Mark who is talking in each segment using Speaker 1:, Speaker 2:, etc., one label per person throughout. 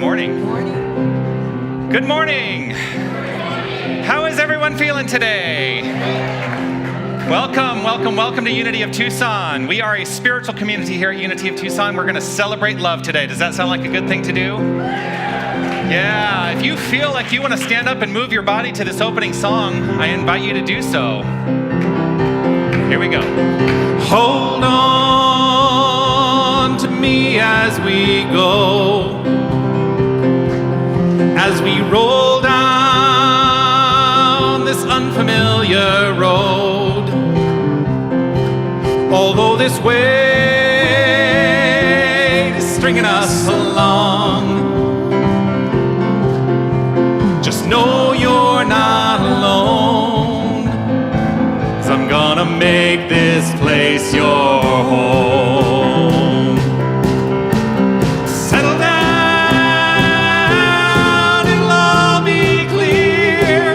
Speaker 1: morning. Good morning. How is everyone feeling today? Welcome to Unity of Tucson. We are a spiritual community here at Unity of Tucson. We're going to celebrate love today. Does that sound like a good thing to do? Yeah, if you feel like you want to stand up and move your body to this opening song, I invite you to do so. Here we go. Hold on to me as we go, as we roll down this unfamiliar road. Although this weight is stringing us along, just know you're not alone, 'cause I'm gonna make this place your home. Settle down and love be clear.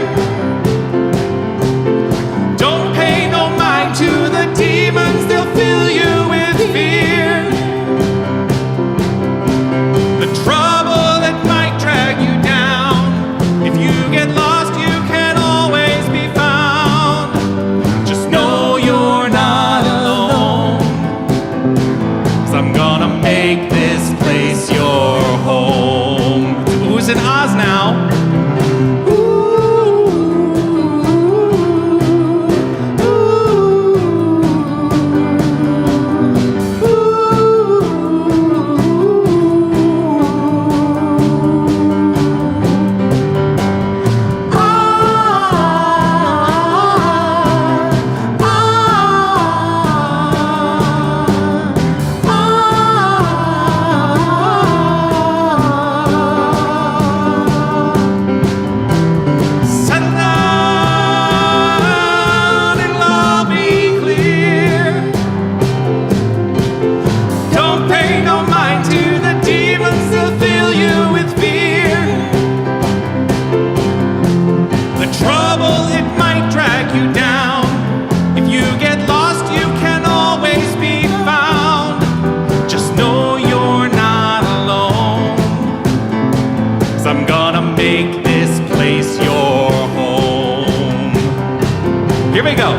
Speaker 1: Don't pay no mind to the demons, they'll fill you with fear. The trouble that might drag you down, if you get lost, you can always be found. Just know you're not alone, 'cause I'm gonna make this place your home. Who's in Oz now? I'm gonna make this place your home. Here we go.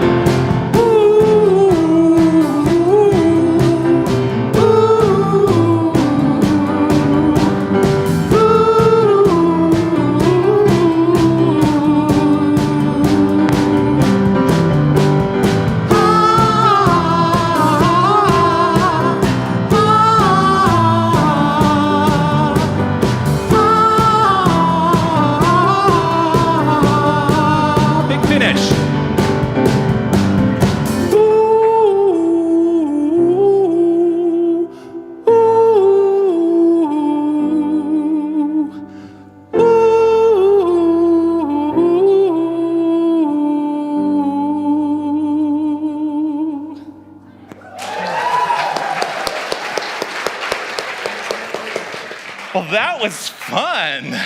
Speaker 1: Well, that was fun.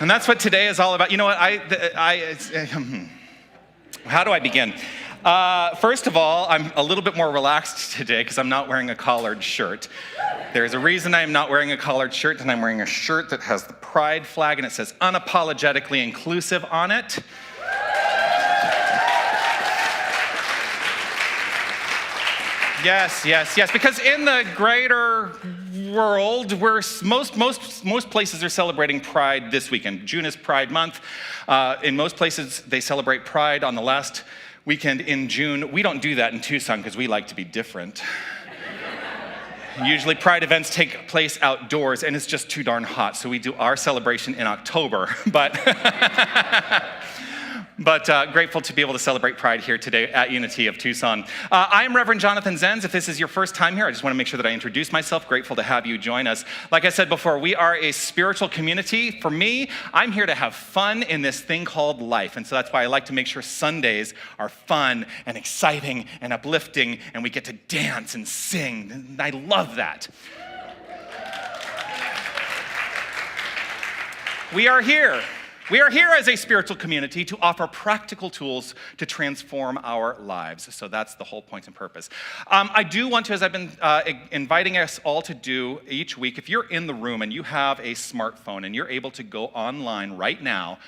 Speaker 1: And that's what today is all about. You know what, how do I begin? First of all, I'm a little bit more relaxed today because I'm not wearing a collared shirt. There's a reason I'm not wearing a collared shirt, and I'm wearing a shirt that has the pride flag and it says unapologetically inclusive on it. Yes, because in the greater world, where most places are celebrating Pride this weekend. June is Pride Month. In most places, they celebrate Pride on the last weekend in June. We don't do that in Tucson because we like to be different. Usually Pride events take place outdoors, and it's just too darn hot, so we do our celebration in October. But grateful to be able to celebrate Pride here today at Unity of Tucson. I am Reverend Jonathan Zenz. If this is your first time here, I just want to make sure that I introduce myself. Grateful to have you join us. Like I said before, we are a spiritual community. For me, I'm here to have fun in this thing called life. And so that's why I like to make sure Sundays are fun and exciting and uplifting, and we get to dance and sing. And I love that. We are here We are here as a spiritual community to offer practical tools to transform our lives. So that's the whole point and purpose. I do want to, as I've been inviting us all to do each week, if you're in the room and you have a smartphone and you're able to go online right now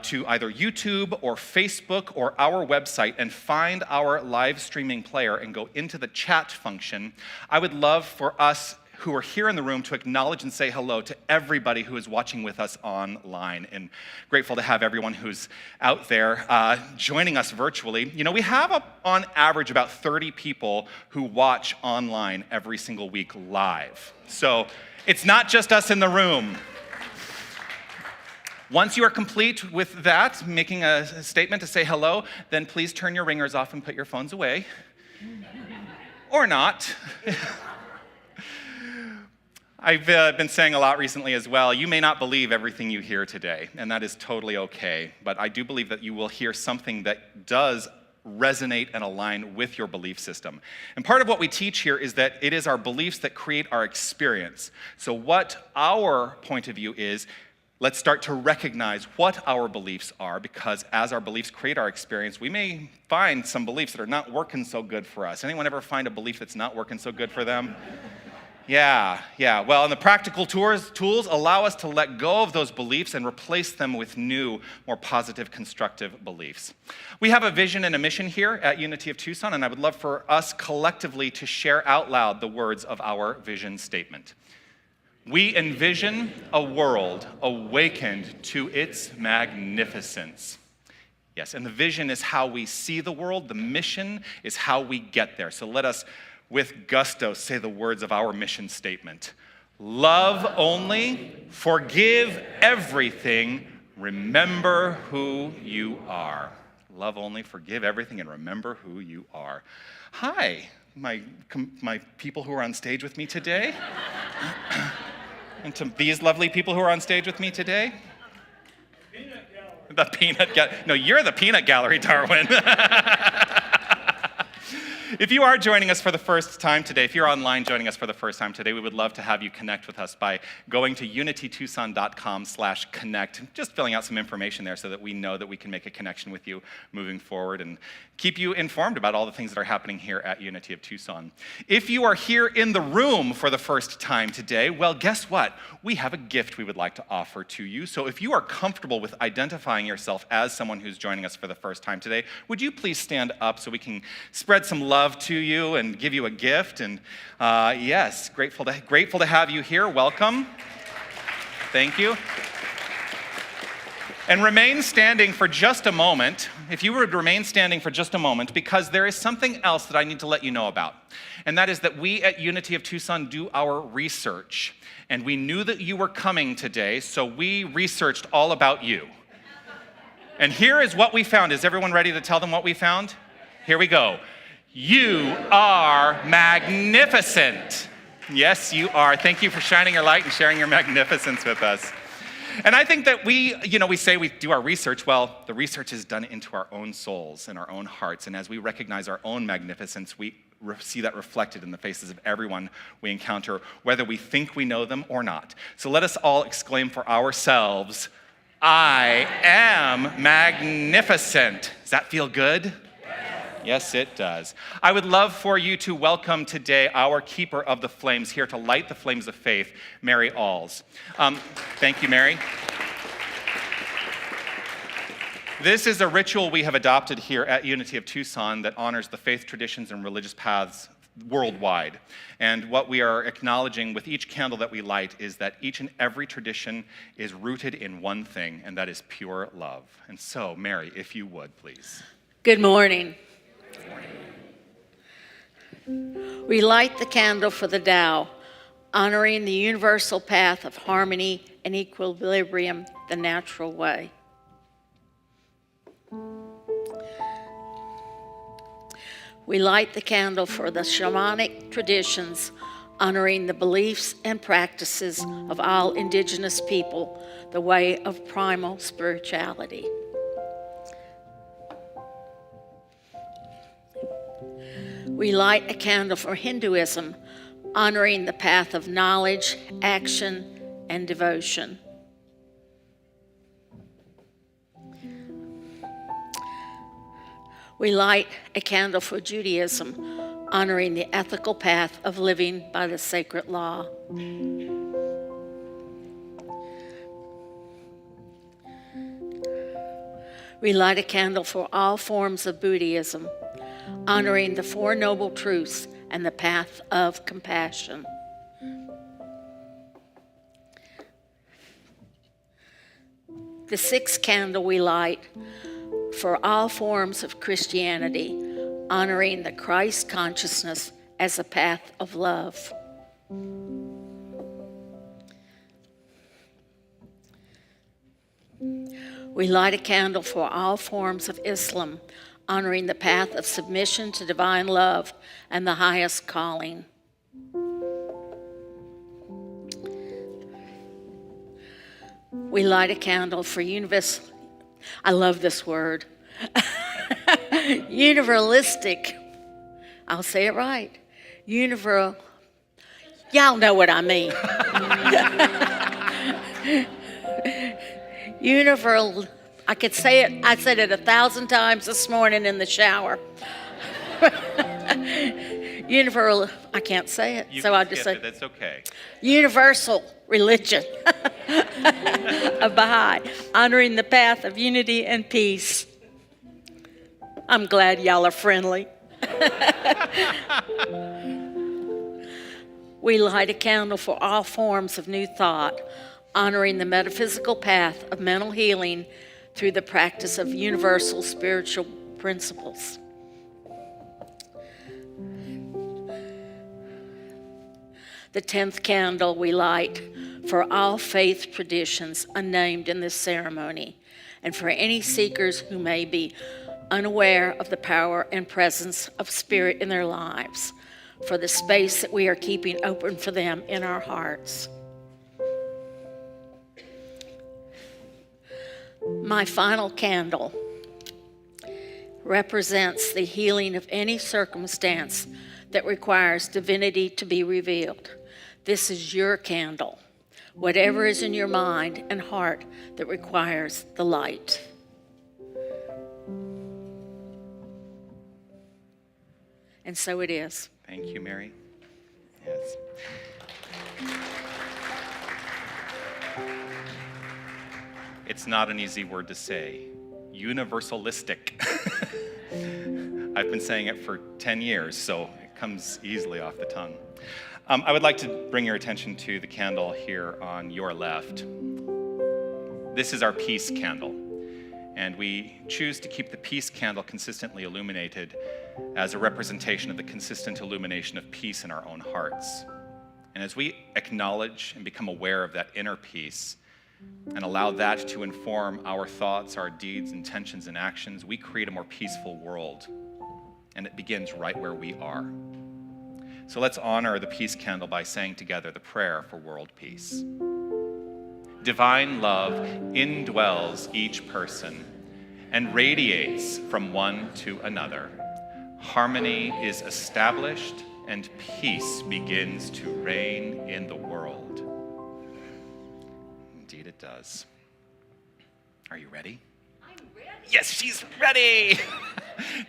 Speaker 1: to either YouTube or Facebook or our website and find our live streaming player and go into the chat function, I would love for us who are here in the room to acknowledge and say hello to everybody who is watching with us online, and grateful to have everyone who's out there joining us virtually. You know, we have on average about 30 people who watch online every single week live. So it's not just us in the room. Once you are complete with that, making a statement to say hello, then please turn your ringers off and put your phones away. Or not. I've been saying a lot recently as well, you may not believe everything you hear today, and that is totally okay, but I do believe that you will hear something that does resonate and align with your belief system. And part of what we teach here is that it is our beliefs that create our experience. So what our point of view is, let's start to recognize what our beliefs are, because as our beliefs create our experience, we may find some beliefs that are not working so good for us. Anyone ever find a belief that's not working so good for them? Yeah. Well, and the practical tools allow us to let go of those beliefs and replace them with new, more positive, constructive beliefs. We have a vision and a mission here at Unity of Tucson, and I would love for us collectively to share out loud the words of our vision statement. We envision a world awakened to its magnificence. Yes, and the vision is how we see the world. The mission is how we get there. So let us, with gusto, say the words of our mission statement. Love only, forgive everything, remember who you are. Love only, forgive everything, and remember who you are. Hi, my people who are on stage with me today. And to these lovely people who are on stage with me today. The peanut gallery. No, you're the peanut gallery, Darwin. If you are joining us for the first time today, if you're online joining us for the first time today, we would love to have you connect with us by going to unitytucson.com/connect, just filling out some information there so that we know that we can make a connection with you moving forward and keep you informed about all the things that are happening here at Unity of Tucson. If you are here in the room for the first time today, well, guess what? We have a gift we would like to offer to you. So if you are comfortable with identifying yourself as someone who's joining us for the first time today, would you please stand up so we can spread some love to you and give you a gift? And yes, grateful to have you here. Welcome. Thank you. And remain standing for just a moment, if you would remain standing for just a moment, because there is something else that I need to let you know about. And that is that we at Unity of Tucson do our research. And we knew that you were coming today, so we researched all about you. And here is what we found. Is everyone ready to tell them what we found? Here we go. You are magnificent. Yes, you are. Thank you for shining your light and sharing your magnificence with us. And I think that we say we do our research. Well, the research is done into our own souls and our own hearts. And as we recognize our own magnificence, we see that reflected in the faces of everyone we encounter, whether we think we know them or not. So let us all exclaim for ourselves, I am magnificent. Does that feel good? Yes, it does. I would love for you to welcome today our keeper of the flames, here to light the flames of faith, Mary Alls. Thank you, Mary. This is a ritual we have adopted here at Unity of Tucson that honors the faith traditions and religious paths worldwide. And what we are acknowledging with each candle that we light is that each and every tradition is rooted in one thing, and that is pure love. And so, Mary, if you would, please.
Speaker 2: Good morning. We light the candle for the Tao, honoring the universal path of harmony and equilibrium, the natural way. We light the candle for the shamanic traditions, honoring the beliefs and practices of all indigenous people, the way of primal spirituality. We light a candle for Hinduism, honoring the path of knowledge, action, and devotion. We light a candle for Judaism, honoring the ethical path of living by the sacred law. We light a candle for all forms of Buddhism, honoring the Four Noble Truths and the path of compassion. The sixth candle we light for all forms of Christianity, honoring the Christ consciousness as a path of love. We light a candle for all forms of Islam, honoring the path of submission to divine love and the highest calling. We light a candle for universal, I love this word, universalistic, I'll say it right, y'all know what I mean. I could say it, I said it 1,000 times this morning in the shower. I can't say it, so I'll just say
Speaker 1: that's okay.
Speaker 2: Universal religion of Baha'i, honoring the path of unity and peace. I'm glad y'all are friendly. We light a candle for all forms of new thought, honoring the metaphysical path of mental healing through the practice of universal spiritual principles. The 10th candle we light for all faith traditions unnamed in this ceremony, and for any seekers who may be unaware of the power and presence of Spirit in their lives, for the space that we are keeping open for them in our hearts. My final candle represents the healing of any circumstance that requires divinity to be revealed. This is your candle, whatever is in your mind and heart that requires the light. And so it is.
Speaker 1: Thank you, Mary. Yes. It's not an easy word to say. Universalistic. I've been saying it for 10 years, so it comes easily off the tongue. I would like to bring your attention to the candle here on your left. This is our peace candle, and we choose to keep the peace candle consistently illuminated as a representation of the consistent illumination of peace in our own hearts. And as we acknowledge and become aware of that inner peace and allow that to inform our thoughts, our deeds, intentions, and actions, we create a more peaceful world. And it begins right where we are. So let's honor the peace candle by saying together the prayer for world peace. Divine love indwells each person and radiates from one to another. Harmony is established and peace begins to reign in the world. Indeed it does. Are you ready?
Speaker 2: I'm ready.
Speaker 1: Yes, she's ready.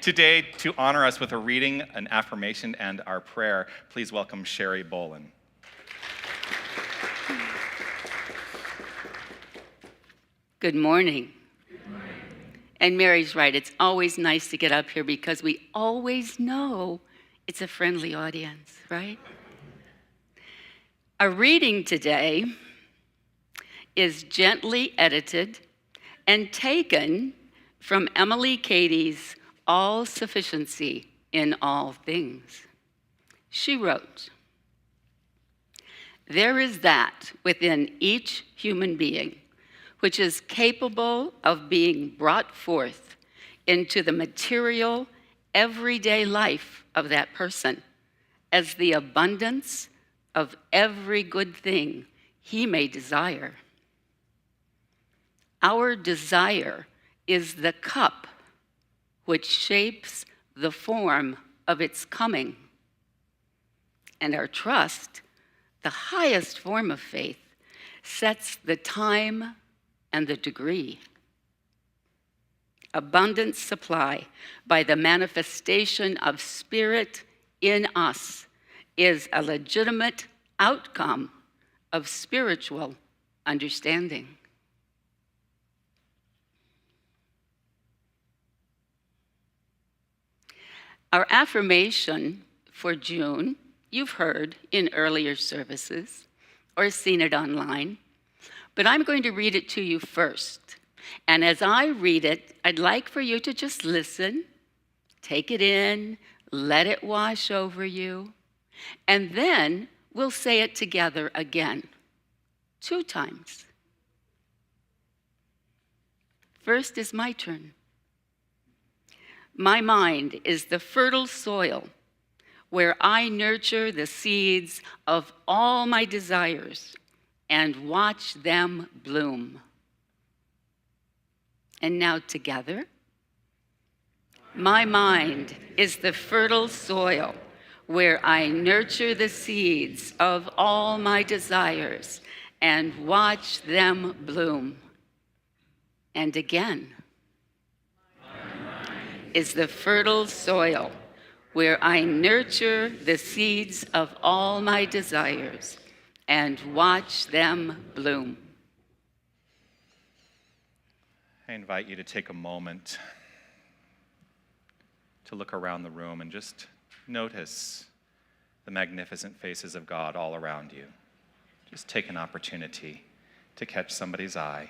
Speaker 1: Today, to honor us with a reading, an affirmation, and our prayer, please welcome Sherry Bolin.
Speaker 3: Good morning. And Mary's right, it's always nice to get up here because we always know it's a friendly audience, right? Our reading today is gently edited and taken from Emily Cady's All Sufficiency in All Things. She wrote, "There is that within each human being which is capable of being brought forth into the material, everyday life of that person as the abundance of every good thing he may desire. Our desire is the cup which shapes the form of its coming. And our trust, the highest form of faith, sets the time and the degree. abundant supply by the manifestation of Spirit in us is a legitimate outcome of spiritual understanding. Our affirmation for June, you've heard in earlier services or seen it online, but I'm going to read it to you first. And as I read it, I'd like for you to just listen, take it in, let it wash over you, and then we'll say it together again, 2 times. First is my turn. My mind is the fertile soil where I nurture the seeds of all my desires and watch them bloom. And now together. My mind is the fertile soil where I nurture the seeds of all my desires and watch them bloom. And again. Is the fertile soil where I nurture the seeds of all my desires and watch them bloom.
Speaker 1: I invite you to take a moment to look around the room and just notice the magnificent faces of God all around you. Just take an opportunity to catch somebody's eye.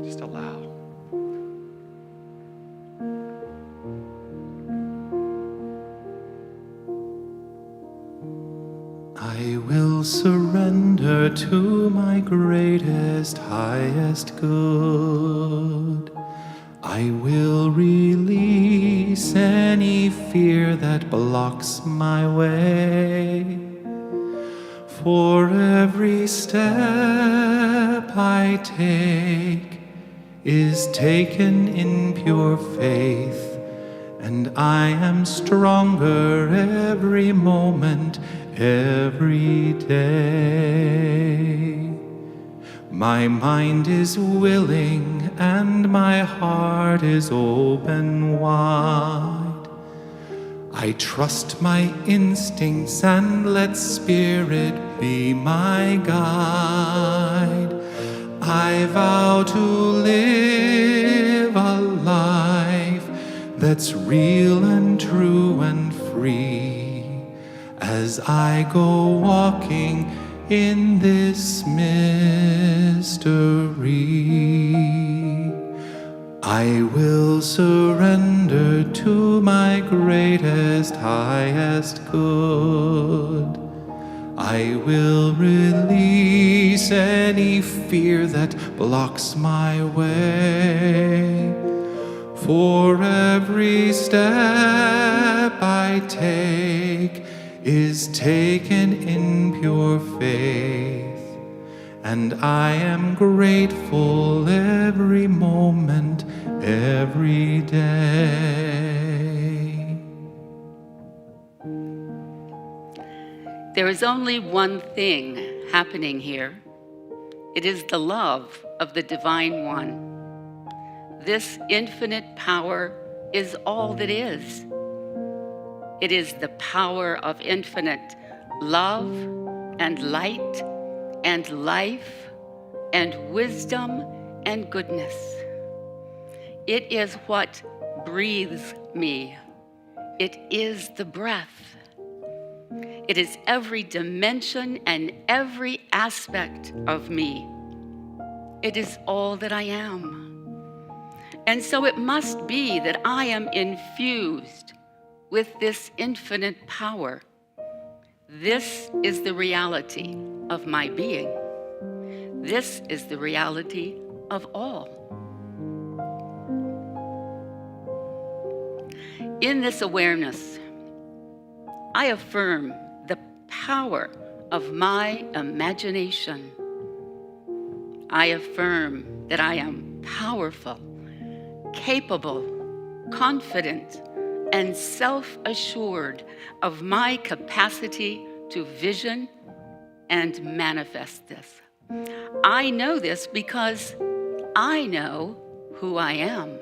Speaker 1: Just allow.
Speaker 4: I will surrender to my greatest, highest good. I will release any fear that blocks my way. For every step I take is taken in pure faith, and I am stronger every moment, every day. My mind is willing and my heart is open wide. I trust my instincts and let Spirit be my guide. I vow to live a life that's real and true and free as I go walking in this mystery. I will surrender to my greatest, highest good. I will release any fear that blocks my way. For every step I take is taken in pure faith, and I am grateful every moment, every day.
Speaker 3: There is only one thing happening here. It is the love of the Divine One. This infinite power is all that is. It is the power of infinite love and light and life and wisdom and goodness. It is what breathes me. It is the breath. It is every dimension and every aspect of me. It is all that I am. And so it must be that I am infused with this infinite power. This is the reality of my being. This is the reality of all. In this awareness, I affirm the power of my imagination. I affirm that I am powerful, capable, confident, and self-assured of my capacity to vision and manifest this. I know this because I know who I am.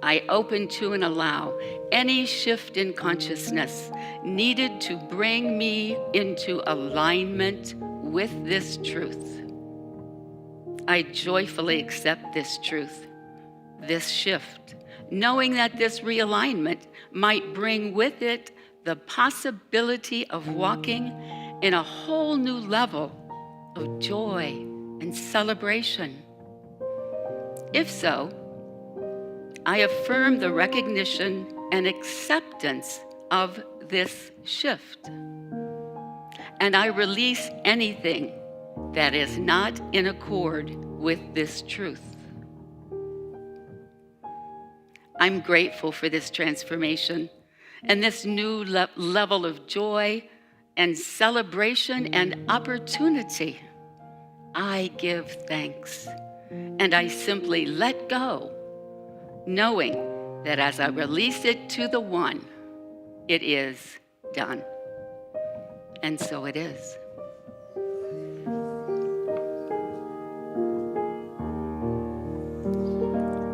Speaker 3: I open to and allow any shift in consciousness needed to bring me into alignment with this truth. I joyfully accept this truth, this shift, knowing that this realignment might bring with it the possibility of walking in a whole new level of joy and celebration. If so, I affirm the recognition and acceptance of this shift. And I release anything that is not in accord with this truth. I'm grateful for this transformation and this new level of joy and celebration and opportunity. I give thanks, and I simply let go, knowing that as I release it to the one, it is done. And so it is.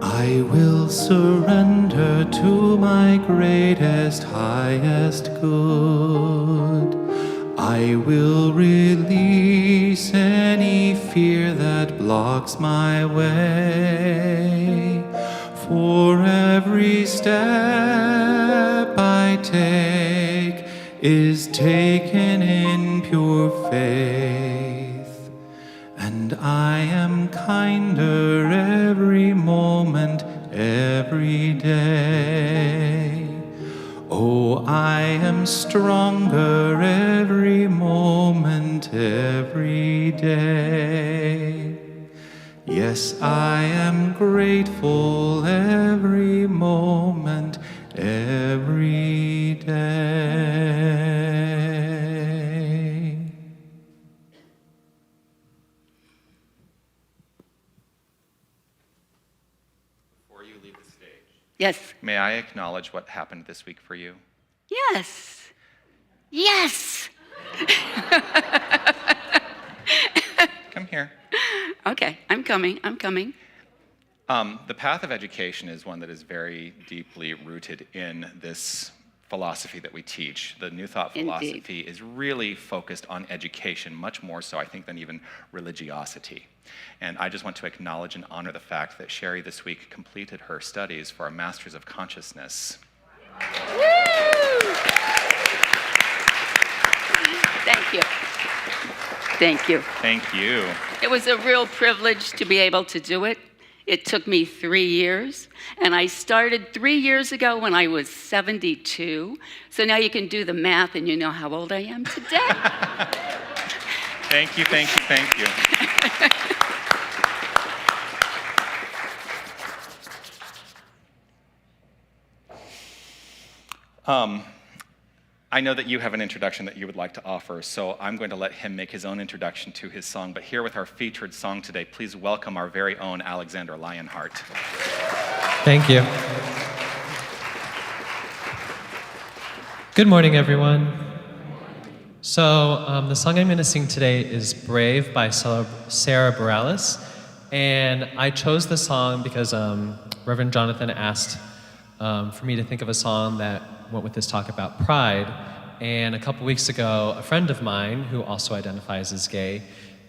Speaker 4: I will surrender to my greatest, highest good. I will release any fear that blocks my way. For every step I take is taken in pure faith, and I am kinder every moment, every day. Oh, I am stronger every moment, every day. Yes, I am grateful every moment, every day.
Speaker 1: Before you leave the stage,
Speaker 3: Yes.
Speaker 1: may I acknowledge what happened this week for you?
Speaker 3: Yes. Yes.
Speaker 1: Come here.
Speaker 3: Okay, I'm coming.
Speaker 1: The path of education is one that is very deeply rooted in this philosophy that we teach. The New Thought philosophy is really focused on education, much more so, I think, than even religiosity. And I just want to acknowledge and honor the fact that Sherry this week completed her studies for a Master's of Consciousness.
Speaker 3: Woo! Thank you. Thank you.
Speaker 1: Thank you.
Speaker 3: It was a real privilege to be able to do it. It took me 3 years, and I started 3 years ago when I was 72. So now you can do the math and you know how old I am today.
Speaker 1: Thank you, thank you, thank you. I know that you have an introduction that you would like to offer, so I'm going to let him make his own introduction to his song. But here with our featured song today, please welcome our very own Alexander Lionheart.
Speaker 5: Thank you. Good morning, everyone. So the song I'm going to sing today is Brave by Sarah Bareilles. And I chose the song because Reverend Jonathan asked for me to think of a song that went with this talk about pride. And a couple weeks ago, a friend of mine who also identifies as gay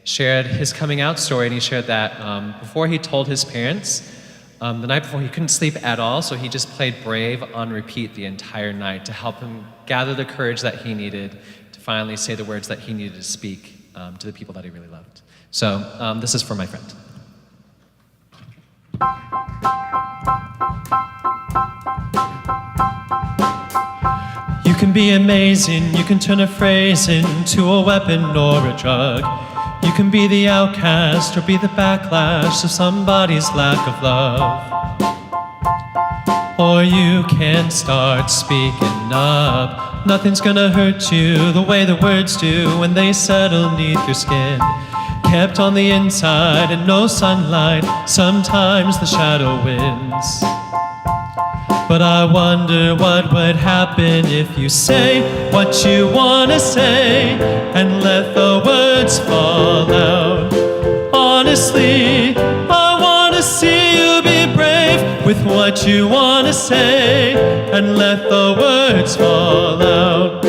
Speaker 5: shared his coming out story, and he shared that before he told his parents, the night before he couldn't sleep at all, so he just played Brave on repeat the entire night to help him gather the courage that he needed to finally say the words that he needed to speak to the people that he really loved. So this is for my friend. You can be amazing, you can turn a phrase into a weapon or a drug. You can be the outcast or be the backlash of somebody's lack of love. Or you can start speaking up Nothing's gonna hurt you the way the words do when they settle neath your skin. Kept on the inside and no sunlight, sometimes the shadow wins. But I wonder what would happen if you say what you wanna say and let the words fall out. Honestly, I wanna see you be brave with what you wanna say and let the words fall out.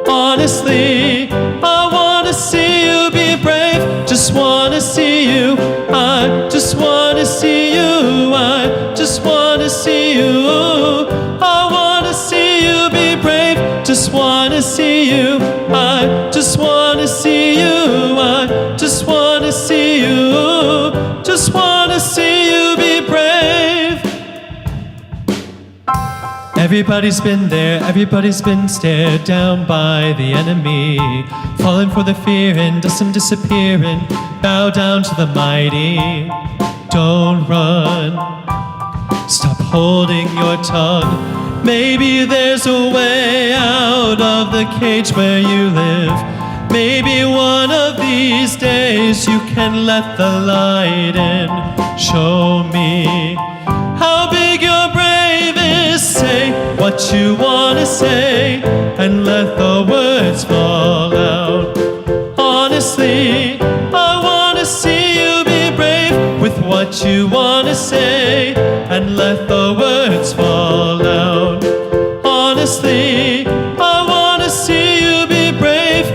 Speaker 5: Honestly, I wanna see you be brave, just wanna see you, I just wanna see you, I just wanna see you. I wanna see you be brave, just wanna see you, I just wanna see you, I just wanna see you, just wanna see you be brave. Everybody's been there, everybody's been stared down by the enemy, falling for the fear and dust and disappearing, bow down to the mighty. Don't run, stop holding your tongue. Maybe there's a way out of the cage where you live. Maybe one of these days you can let the light in. Show me how big your brave is. Say what you wanna say and let the words fall out. Honestly, I wanna see you be brave with what you wanna say and let the words fall out. Honestly, I wanna see you be brave.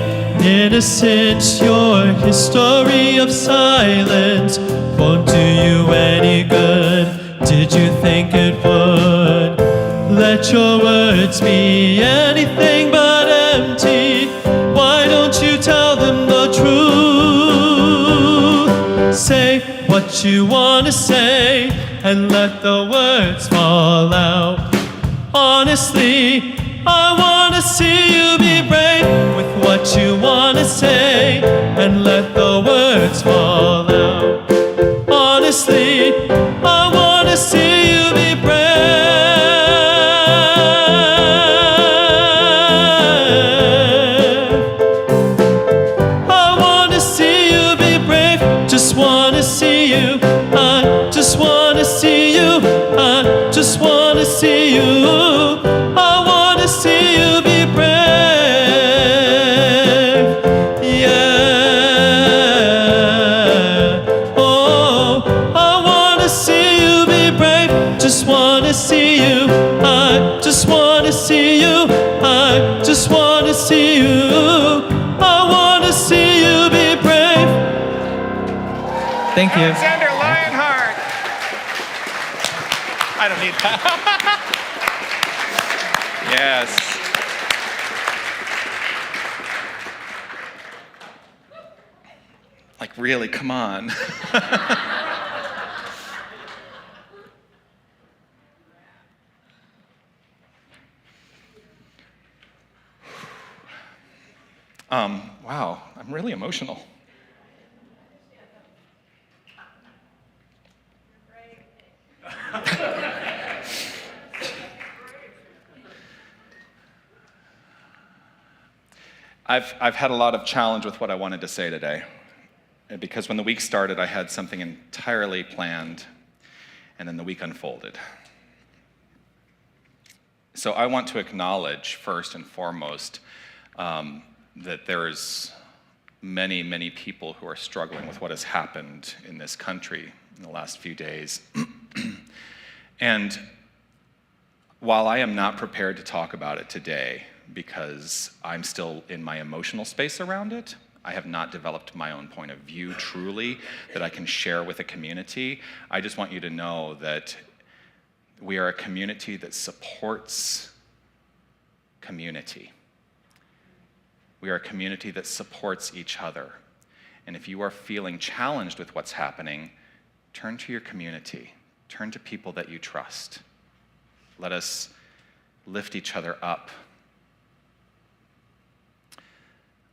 Speaker 5: Innocent, your history of silence won't do you any good. Did you think it would? Let your words be anything but empty. Why don't you tell them the truth? Say what you wanna say and let the words fall out. Honestly, I wanna see you be brave with what you wanna say and let the words fall out. Honestly, I wanna see you be brave. I wanna see you be brave, just wanna see you, I just wanna see you, I just wanna see you. I wanna see you be brave, yeah. Oh, I wanna see you be brave, just wanna see you, I just wanna see you, I just wanna see you. I wanna see you be brave. Thank you.
Speaker 1: Alexander Lionheart. I don't need that. Yes. Like, really, come on. Wow, I'm really emotional. I've had a lot of challenge with what I wanted to say today, because when the week started, I had something entirely planned, and then the week unfolded. So I want to acknowledge, first and foremost, that there's many, many people who are struggling with what has happened in this country in the last few days. And while I am not prepared to talk about it today, because I'm still in my emotional space around it, I have not developed my own point of view truly that I can share with a community. I just want you to know that we are a community that supports community. We are a community that supports each other. And if you are feeling challenged with what's happening, turn to your community. Turn to people that you trust. Let us lift each other up.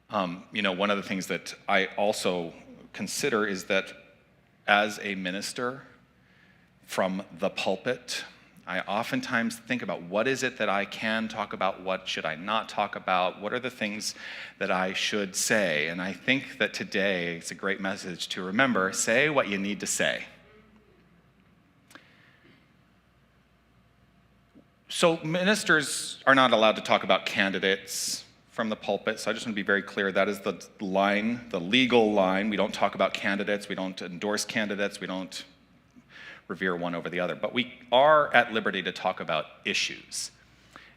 Speaker 1: One of the things that I also consider is that as a minister from the pulpit, I oftentimes think about what is it that I can talk about, what should I not talk about, what are the things that I should say. And I think that today it's a great message to remember, say what you need to say. So ministers are not allowed to talk about candidates from the pulpit, so I just want to be very clear, that is the line, the legal line. We don't talk about candidates, we don't endorse candidates, we don't revere one over the other, but we are at liberty to talk about issues.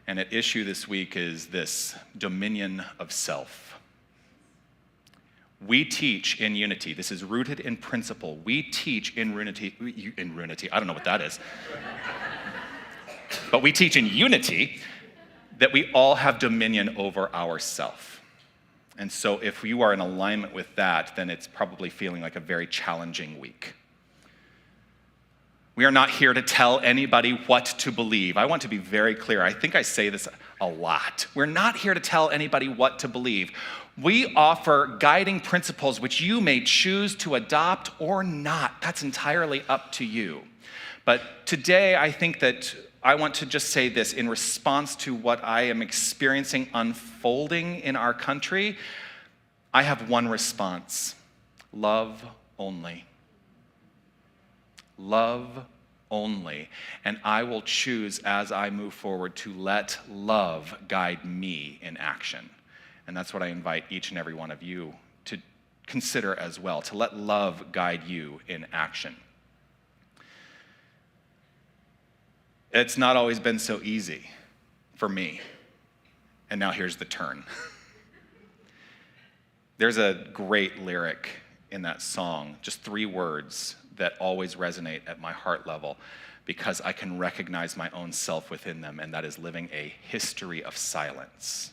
Speaker 1: And at issue this week is this dominion of self. We teach in unity, this is rooted in principle, we teach in unity, I don't know what that is. But we teach in unity that we all have dominion over ourself. And so if you are in alignment with that, then it's probably feeling like a very challenging week. We are not here to tell anybody what to believe. I want to be very clear. I think I say this a lot. We're not here to tell anybody what to believe. We offer guiding principles which you may choose to adopt or not. That's entirely up to you. But today, I think that I want to just say this in response to what I am experiencing unfolding in our country. I have one response: love only. Love only. And I will choose as I move forward to let love guide me in action. And that's what I invite each and every one of you to consider as well, to let love guide you in action. It's not always been so easy for me. And now here's the turn. There's a great lyric in that song, just 3 words that always resonate at my heart level because I can recognize my own self within them, and that is living a history of silence.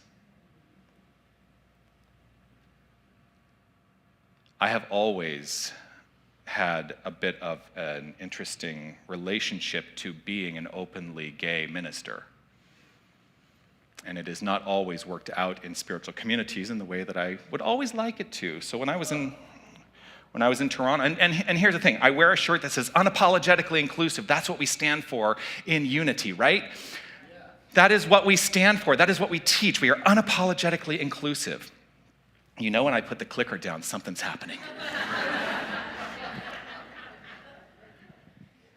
Speaker 1: I have always had a bit of an interesting relationship to being an openly gay minister. And it has not always worked out in spiritual communities in the way that I would always like it to. So when I was in Toronto, and here's the thing, I wear a shirt that says unapologetically inclusive. That's what we stand for in Unity, right? Yeah. That is what we stand for. That is what we teach. We are unapologetically inclusive. You know, when I put the clicker down, something's happening.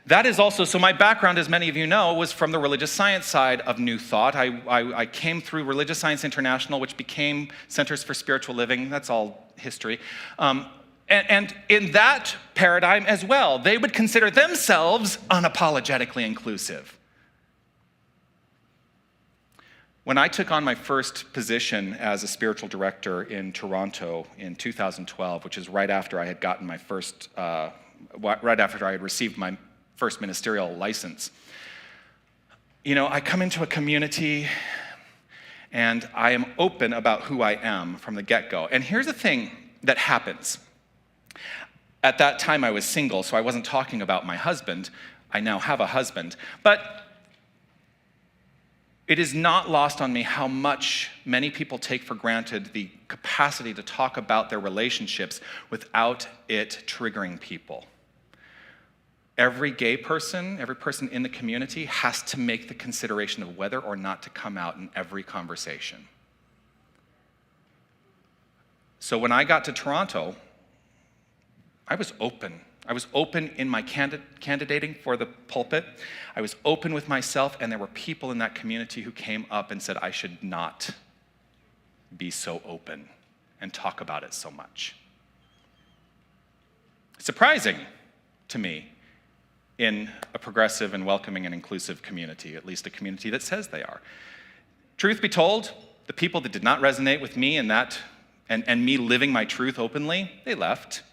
Speaker 1: That is also, so my background, as many of you know, was from the religious science side of New Thought. I came through Religious Science International, which became Centers for Spiritual Living. That's all history. And in that paradigm as well, they would consider themselves unapologetically inclusive. When I took on my first position as a spiritual director in Toronto in 2012, which is right after I had gotten my first, right after I had received my first ministerial license, you know, I come into a community and I am open about who I am from the get-go. And here's the thing that happens. At that time, I was single, so I wasn't talking about my husband. I now have a husband. But it is not lost on me how much many people take for granted the capacity to talk about their relationships without it triggering people. Every gay person, every person in the community has to make the consideration of whether or not to come out in every conversation. So when I got to Toronto, I was open. I was open in my candidating for the pulpit. I was open with myself, and there were people in that community who came up and said I should not be so open and talk about it so much. Surprising to me in a progressive and welcoming and inclusive community, at least a community that says they are. Truth be told, the people that did not resonate with me and me living my truth openly, they left.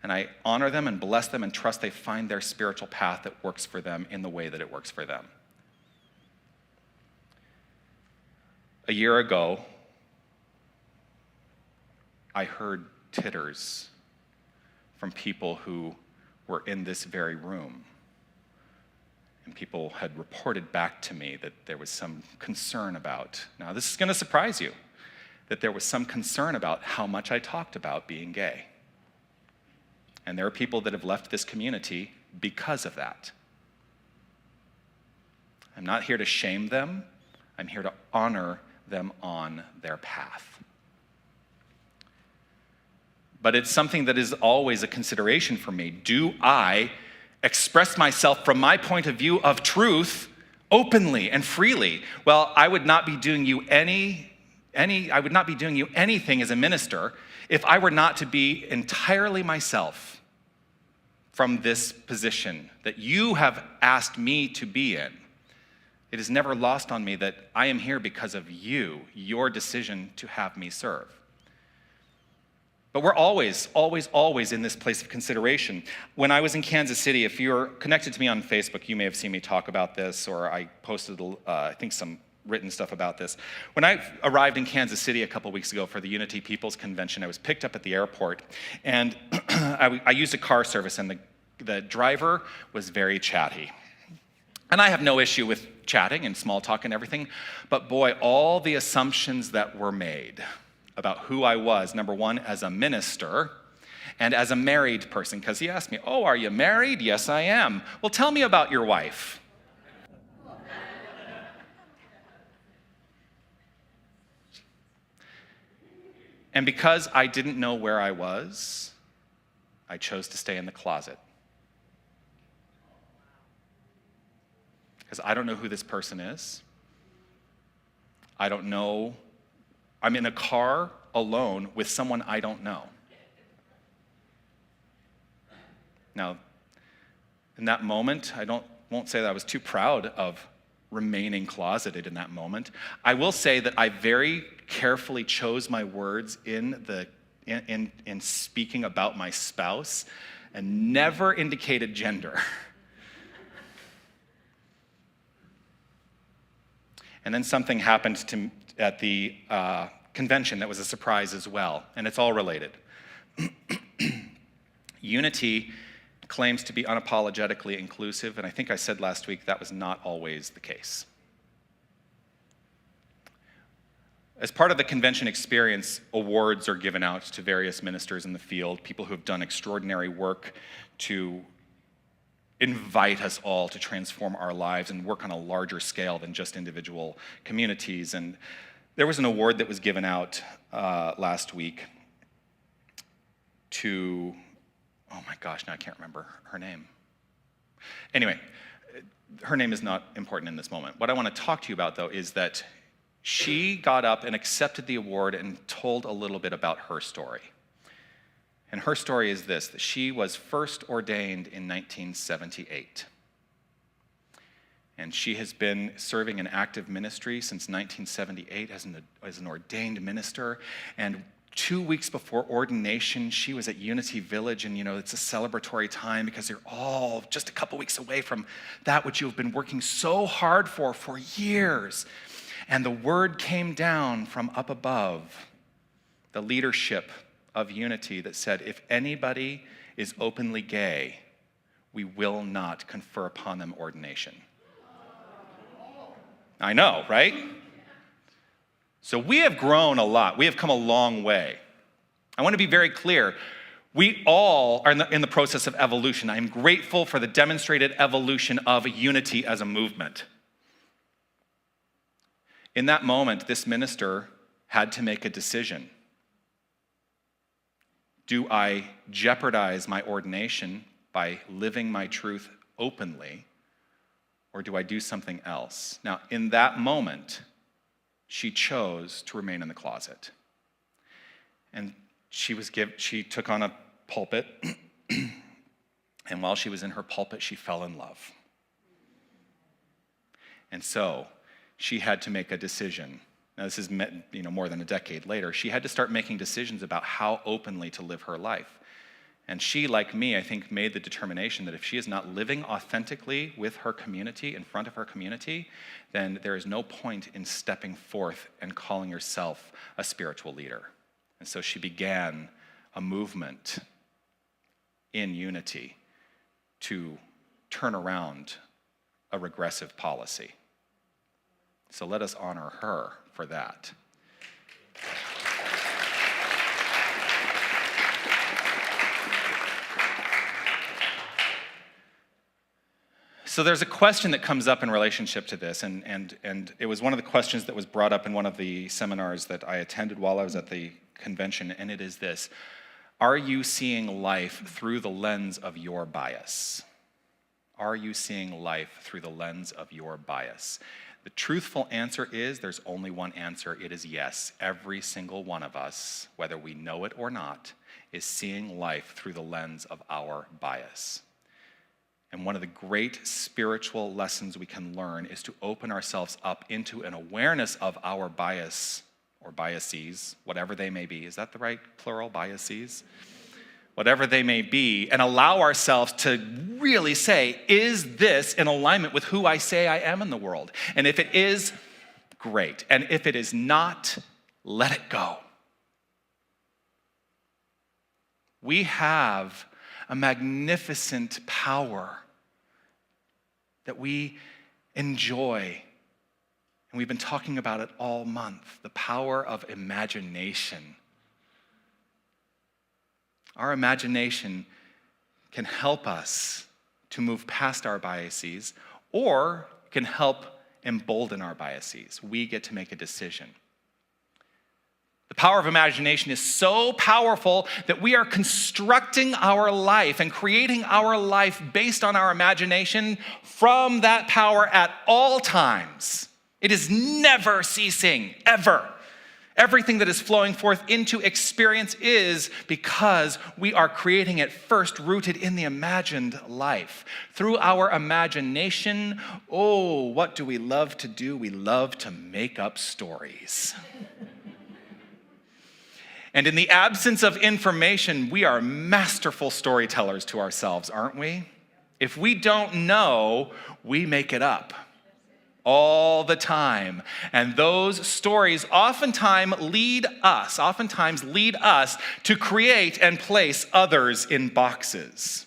Speaker 1: And I honor them and bless them and trust they find their spiritual path that works for them in the way that it works for them. A year ago, I heard titters from people who were in this very room. And people had reported back to me that there was some concern about, now this is going to surprise you, that there was some concern about how much I talked about being gay. And there are people that have left this community because of that. I'm not here to shame them. I'm here to honor them on their path. But it's something that is always a consideration for me. Do I express myself from my point of view of truth openly and freely? Well, I would not be doing you anything as a minister if I were not to be entirely myself from this position that you have asked me to be in. It is never lost on me that I am here because of you, your decision to have me serve. But we're always in this place of consideration. When I was in Kansas City, if you're connected to me on Facebook, you may have seen me talk about this, or I posted, I think, some written stuff about this. When I arrived in Kansas City a couple weeks ago for the Unity People's Convention, I was picked up at the airport, and I used a car service, and the driver was very chatty. And I have no issue with chatting and small talk and everything, but boy, all the assumptions that were made about who I was, number one, as a minister and as a married person, because he asked me, "Oh, are you married?" "Yes, I am." "Well, tell me about your wife." And because I didn't know where I was, I chose to stay in the closet. Because I don't know who this person is. I don't know. I'm in a car alone with someone I don't know. Now, in that moment, won't say that I was too proud of remaining closeted in that moment. I will say that I very carefully chose my words in speaking about my spouse and never indicated gender. And then something happened at the convention that was a surprise as well, and it's all related. Unity claims to be unapologetically inclusive, and I think I said last week that was not always the case. As part of the convention experience, awards are given out to various ministers in the field, people who have done extraordinary work to invite us all to transform our lives and work on a larger scale than just individual communities. And there was an award that was given out last week to, oh my gosh, now I can't remember her name. Anyway, her name is not important in this moment. What I want to talk to you about, though, is that she got up and accepted the award and told a little bit about her story. And her story is this, that she was first ordained in 1978. And she has been serving in active ministry since 1978 as an ordained minister. And 2 weeks before ordination, she was at Unity Village, and it's a celebratory time because you're all just a couple weeks away from that which you've been working so hard for years. And the word came down from up above, the leadership of Unity, that said, if anybody is openly gay, we will not confer upon them ordination. I know, right? So we have grown a lot. We have come a long way. I want to be very clear. We all are in the process of evolution. I am grateful for the demonstrated evolution of Unity as a movement. In that moment, this minister had to make a decision. Do I jeopardize my ordination by living my truth openly, or do I do something else? Now, in that moment, she chose to remain in the closet. And she took on a pulpit, and while she was in her pulpit, she fell in love. And so she had to make a decision. Now, this is more than a decade later. She had to start making decisions about how openly to live her life. And she, like me, I think, made the determination that if she is not living authentically with her community, in front of her community, then there is no point in stepping forth and calling herself a spiritual leader. And so she began a movement in Unity to turn around a regressive policy. So let us honor her for that. So there's a question that comes up in relationship to this, and it was one of the questions that was brought up in one of the seminars that I attended while I was at the convention, and it is this: are you seeing life through the lens of your bias? Are you seeing life through the lens of your bias? The truthful answer is there's only one answer. It is yes. Every single one of us, whether we know it or not, is seeing life through the lens of our bias. And one of the great spiritual lessons we can learn is to open ourselves up into an awareness of our bias or biases, whatever they may be. Is that the right plural, biases? Whatever they may be, and allow ourselves to really say, is this in alignment with who I say I am in the world? And if it is, great. And if it is not, let it go. We have a magnificent power that we enjoy, and we've been talking about it all month, the power of imagination. Our imagination can help us to move past our biases, or can help embolden our biases. We get to make a decision. The power of imagination is so powerful that we are constructing our life and creating our life based on our imagination from that power at all times. It is never ceasing, ever. Everything that is flowing forth into experience is because we are creating it first rooted in the imagined life. Through our imagination, oh, what do we love to do? We love to make up stories. And in the absence of information, we are masterful storytellers to ourselves, aren't we? If we don't know, we make it up. All the time. And those stories oftentimes lead us to create and place others in boxes.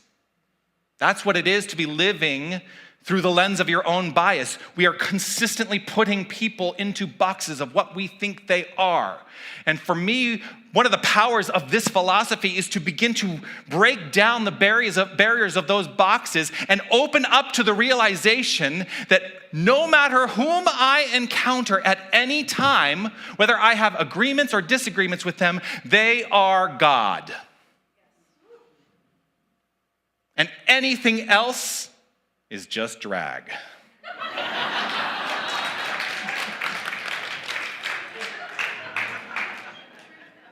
Speaker 1: That's what it is to be living through the lens of your own bias. We are consistently putting people into boxes of what we think they are. And for me, one of the powers of this philosophy is to begin to break down the barriers of those boxes and open up to the realization that no matter whom I encounter at any time, whether I have agreements or disagreements with them, they are God. And anything else is just drag.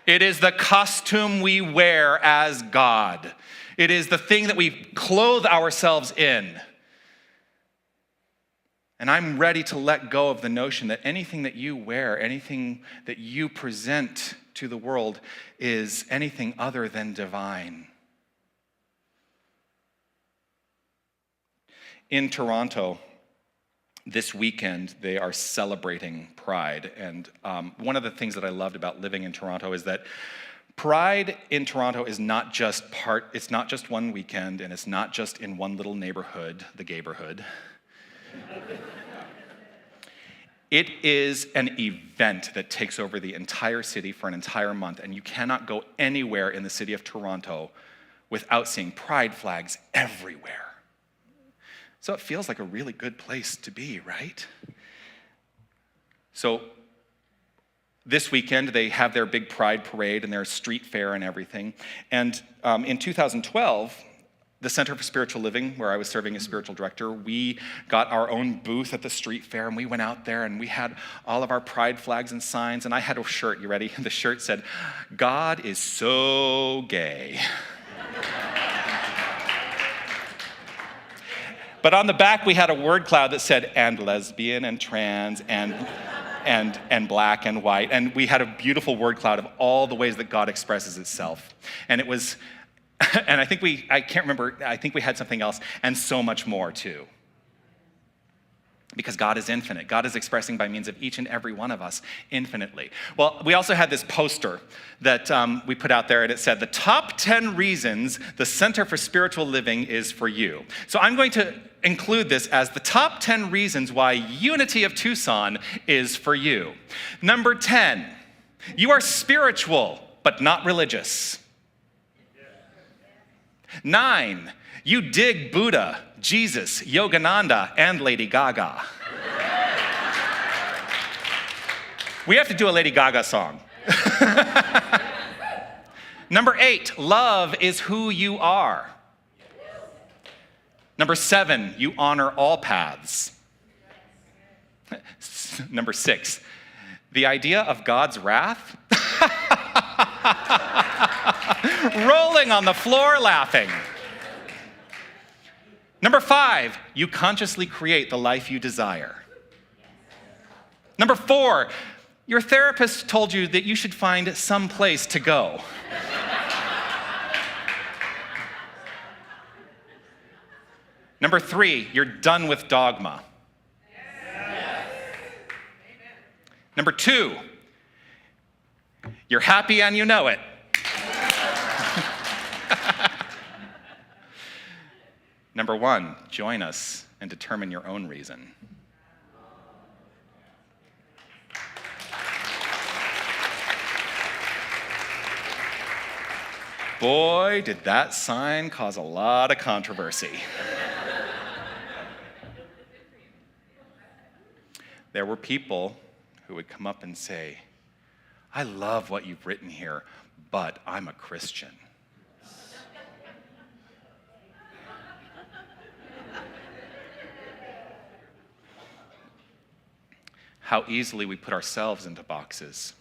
Speaker 1: It is the costume we wear as God. It is the thing that we clothe ourselves in. And I'm ready to let go of the notion that anything that you wear, anything that you present to the world is anything other than divine. In Toronto, this weekend, they are celebrating Pride. And one of the things that I loved about living in Toronto is that Pride in Toronto is it's not just one weekend, and it's not just in one little neighborhood, the gayborhood. It is an event that takes over the entire city for an entire month, and you cannot go anywhere in the city of Toronto without seeing Pride flags everywhere. So it feels like a really good place to be, right? So this weekend, they have their big Pride parade and their street fair and everything. And in 2012, the Center for Spiritual Living, where I was serving as spiritual director, we got our own booth at the street fair, and we went out there and we had all of our Pride flags and signs, and I had a shirt, you ready? The shirt said, "God is so gay." But on the back, we had a word cloud that said, "and lesbian, and trans, and black, and white." And we had a beautiful word cloud of all the ways that God expresses itself. And it was, and I think we had something else, and so much more too. Because God is infinite. God is expressing by means of each and every one of us infinitely. Well, we also had this poster that we put out there, and it said, "The top 10 reasons the Center for Spiritual Living is for you." So I'm going to include this as the top 10 reasons why Unity of Tucson is for you. Number 10, you are spiritual, but not religious. 9, You dig Buddha, Jesus, Yogananda, and Lady Gaga. We have to do a Lady Gaga song. Number 8, love is who you are. Number 7, you honor all paths. Number 6, the idea of God's wrath? Rolling on the floor laughing. Number 5, you consciously create the life you desire. Number 4, your therapist told you that you should find some place to go. Number 3, you're done with dogma. Yes. Number 2, you're happy and you know it. Number 1, join us and determine your own reason. Boy, did that sign cause a lot of controversy. There were people who would come up and say, I love what you've written here, but I'm a Christian. How easily we put ourselves into boxes.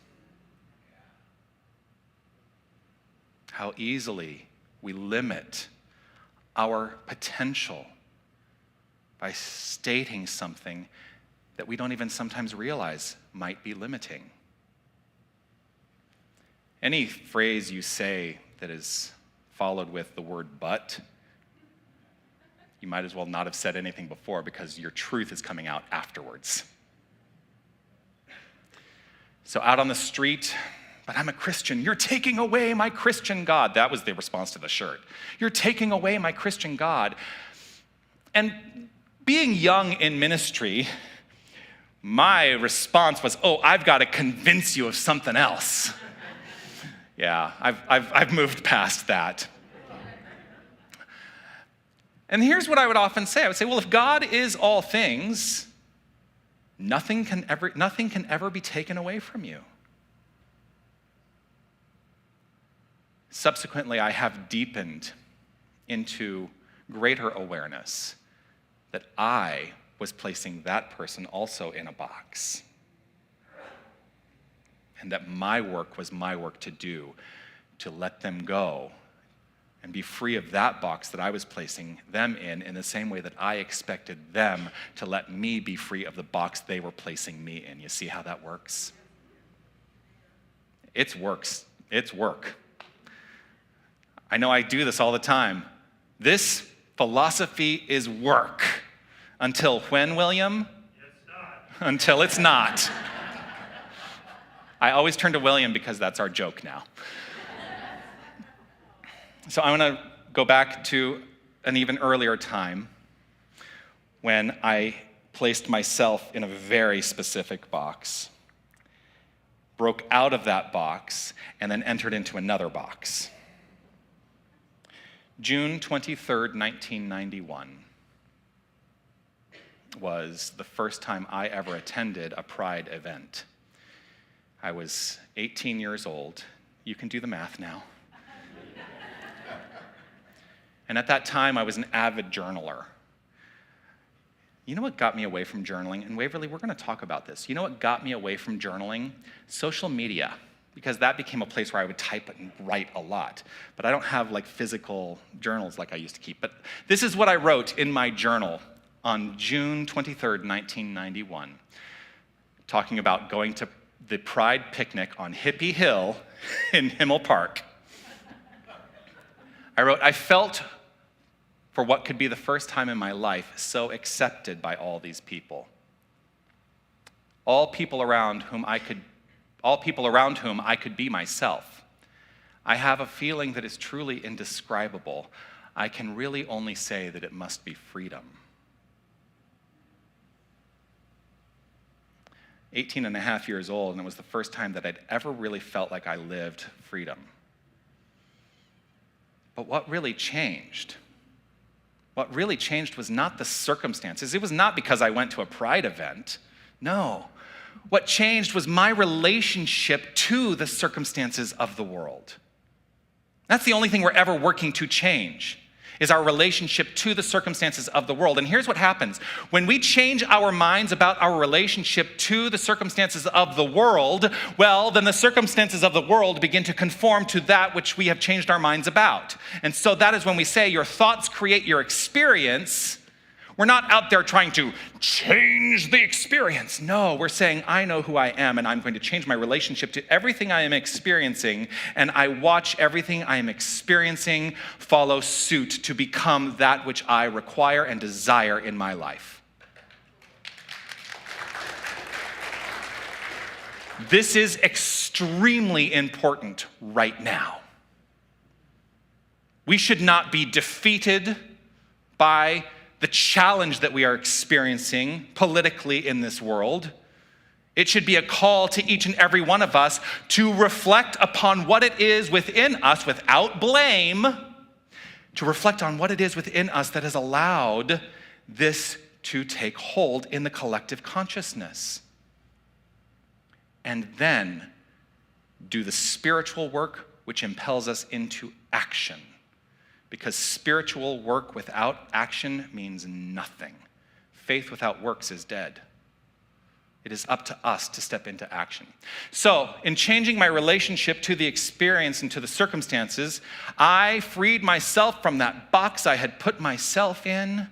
Speaker 1: How easily we limit our potential by stating something that we don't even sometimes realize might be limiting. Any phrase you say that is followed with the word but, you might as well not have said anything before because your truth is coming out afterwards. So out on the street, but I'm a Christian. You're taking away my Christian God. That was the response to the shirt. You're taking away my Christian God. And being young in ministry, my response was, oh, I've got to convince you of something else. Yeah, I've moved past that. And here's what I would often say. I would say, well, if God is all things, nothing can ever be taken away from you. Subsequently, I have deepened into greater awareness that I was placing that person also in a box. And that my work was my work to do, to let them go and be free of that box that I was placing them in the same way that I expected them to let me be free of the box they were placing me in. You see how that works? It's work. I know I do this all the time. This philosophy is work. Until when, William?
Speaker 6: It's not.
Speaker 1: Until it's not. I always turn to William because that's our joke now. So I want to go back to an even earlier time when I placed myself in a very specific box, broke out of that box, and then entered into another box. June 23rd, 1991 was the first time I ever attended a Pride event. I was 18 years old. You can do the math now. And at that time, I was an avid journaler. You know what got me away from journaling? And Waverly, we're going to talk about this. You know what got me away from journaling? Social media, because that became a place where I would type and write a lot. But I don't have like physical journals like I used to keep. But this is what I wrote in my journal on June 23rd, 1991, talking about going to the Pride picnic on Hippie Hill in Himmel Park. I wrote, I felt for what could be the first time in my life so accepted by all these people. All people around whom I could be myself. I have a feeling that is truly indescribable. I can really only say that it must be freedom. 18 and a half years old, and it was the first time that I'd ever really felt like I lived freedom. But what really changed What really changed was not the circumstances. It was not because I went to a pride event. No. What changed was my relationship to the circumstances of the world. That's the only thing we're ever working to change, is our relationship to the circumstances of the world. And here's what happens. When we change our minds about our relationship to the circumstances of the world, well, then the circumstances of the world begin to conform to that which we have changed our minds about. And so that is when we say your thoughts create your experience. We're not out there trying to change the experience. No, we're saying, I know who I am, and I'm going to change my relationship to everything I am experiencing, and I watch everything I am experiencing follow suit to become that which I require and desire in my life. This is extremely important right now. We should not be defeated by the challenge that we are experiencing politically in this world. It should be a call to each and every one of us to reflect upon what it is within us without blame, to reflect on what it is within us that has allowed this to take hold in the collective consciousness. And then do the spiritual work which impels us into action. Because spiritual work without action means nothing. Faith without works is dead. It is up to us to step into action. So, in changing my relationship to the experience and to the circumstances, I freed myself from that box I had put myself in.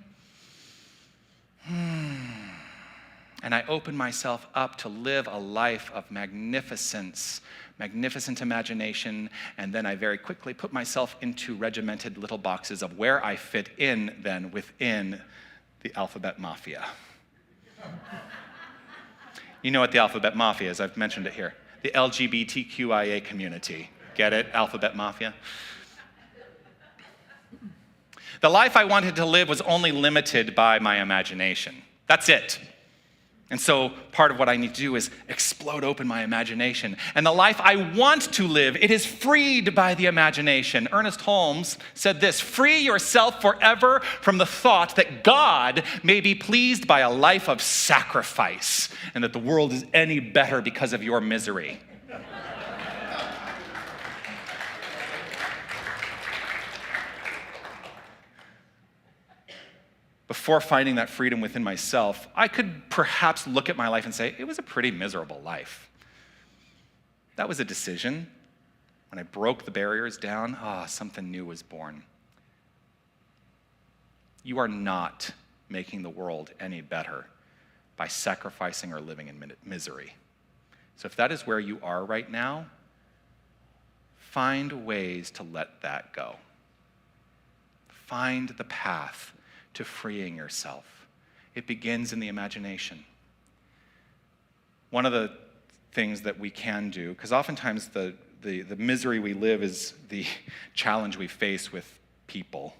Speaker 1: And I opened myself up to live a life of magnificence, magnificent imagination, and then I very quickly put myself into regimented little boxes of where I fit in then within the alphabet mafia. You know what the alphabet mafia is, I've mentioned it here. The LGBTQIA community. Get it? Alphabet mafia. The life I wanted to live was only limited by my imagination. That's it. And so part of what I need to do is explode open my imagination. And the life I want to live, it is freed by the imagination. Ernest Holmes said this, "Free yourself forever from the thought that God may be pleased by a life of sacrifice and that the world is any better because of your misery." Before finding that freedom within myself, I could perhaps look at my life and say, it was a pretty miserable life. That was a decision. When I broke the barriers down, something new was born. You are not making the world any better by sacrificing or living in misery. So if that is where you are right now, find ways to let that go. Find the path to freeing yourself. It begins in the imagination. One of the things that we can do, because oftentimes the misery we live is the challenge we face with people.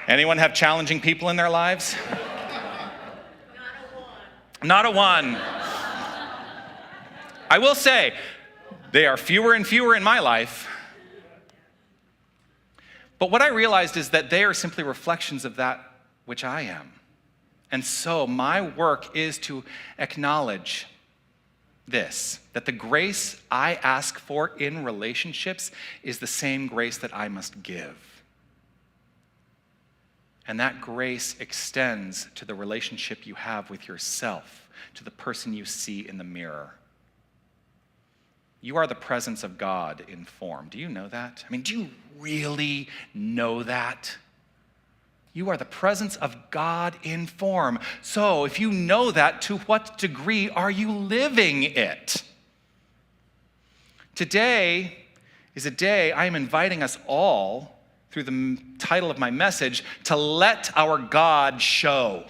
Speaker 1: Anyone have challenging people in their lives? Not a one. I will say, they are fewer and fewer in my life. But what I realized is that they are simply reflections of that which I am. And so my work is to acknowledge this, that the grace I ask for in relationships is the same grace that I must give. And that grace extends to the relationship you have with yourself, to the person you see in the mirror. You are the presence of God in form. Do you know that? I mean, do you really know that? You are the presence of God in form. So if you know that, to what degree are you living it? Today is a day I am inviting us all, through the title of my message, to let our God show.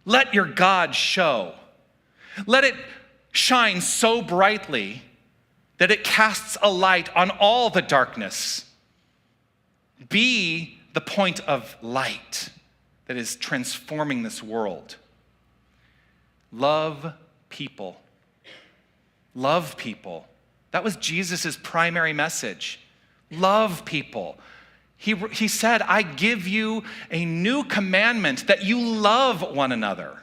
Speaker 1: Let your God show. Let it shine so brightly that it casts a light on all the darkness. Be the point of light that is transforming this world. Love people. Love people That was Jesus' primary message. Love people. He said, I give you a new commandment that you love one another.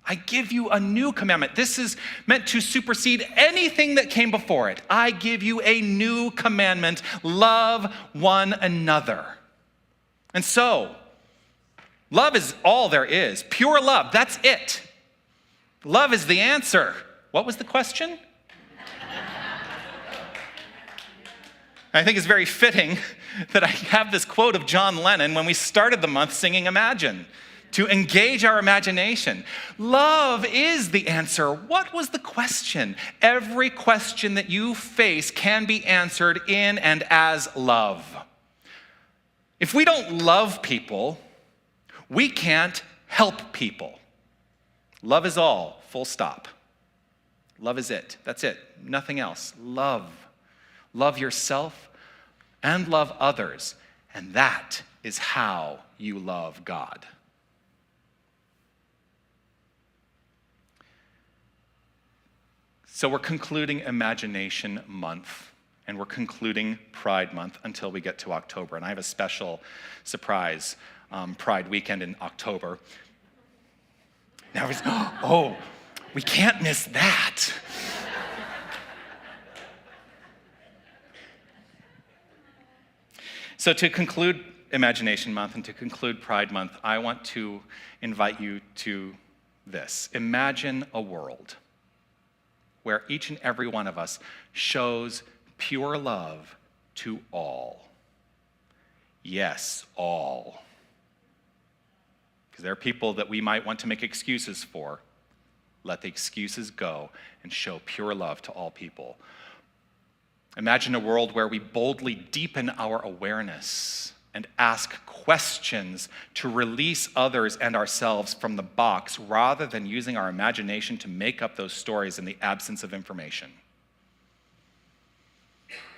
Speaker 1: I give you a new commandment. This is meant to supersede anything that came before it. I give you a new commandment. Love one another. And so, love is all there is. Pure love, that's it. Love is the answer. What was the question? I think it's very fitting that I have this quote of John Lennon when we started the month singing Imagine, to engage our imagination. Love is the answer. What was the question? Every question that you face can be answered in and as love. If we don't love people, we can't help people. Love is all, full stop. Love is it. That's it. Nothing else. Love. Love yourself and love others. And that is how you love God. So we're concluding Imagination Month, and we're concluding Pride Month until we get to October. And I have a special surprise Pride weekend in October. Now, oh, we can't miss that. So to conclude Imagination Month and to conclude Pride Month, I want to invite you to this. Imagine a world where each and every one of us shows pure love to all. Yes, all. Because there are people that we might want to make excuses for. Let the excuses go and show pure love to all people. Imagine a world where we boldly deepen our awareness and ask questions to release others and ourselves from the box rather than using our imagination to make up those stories in the absence of information.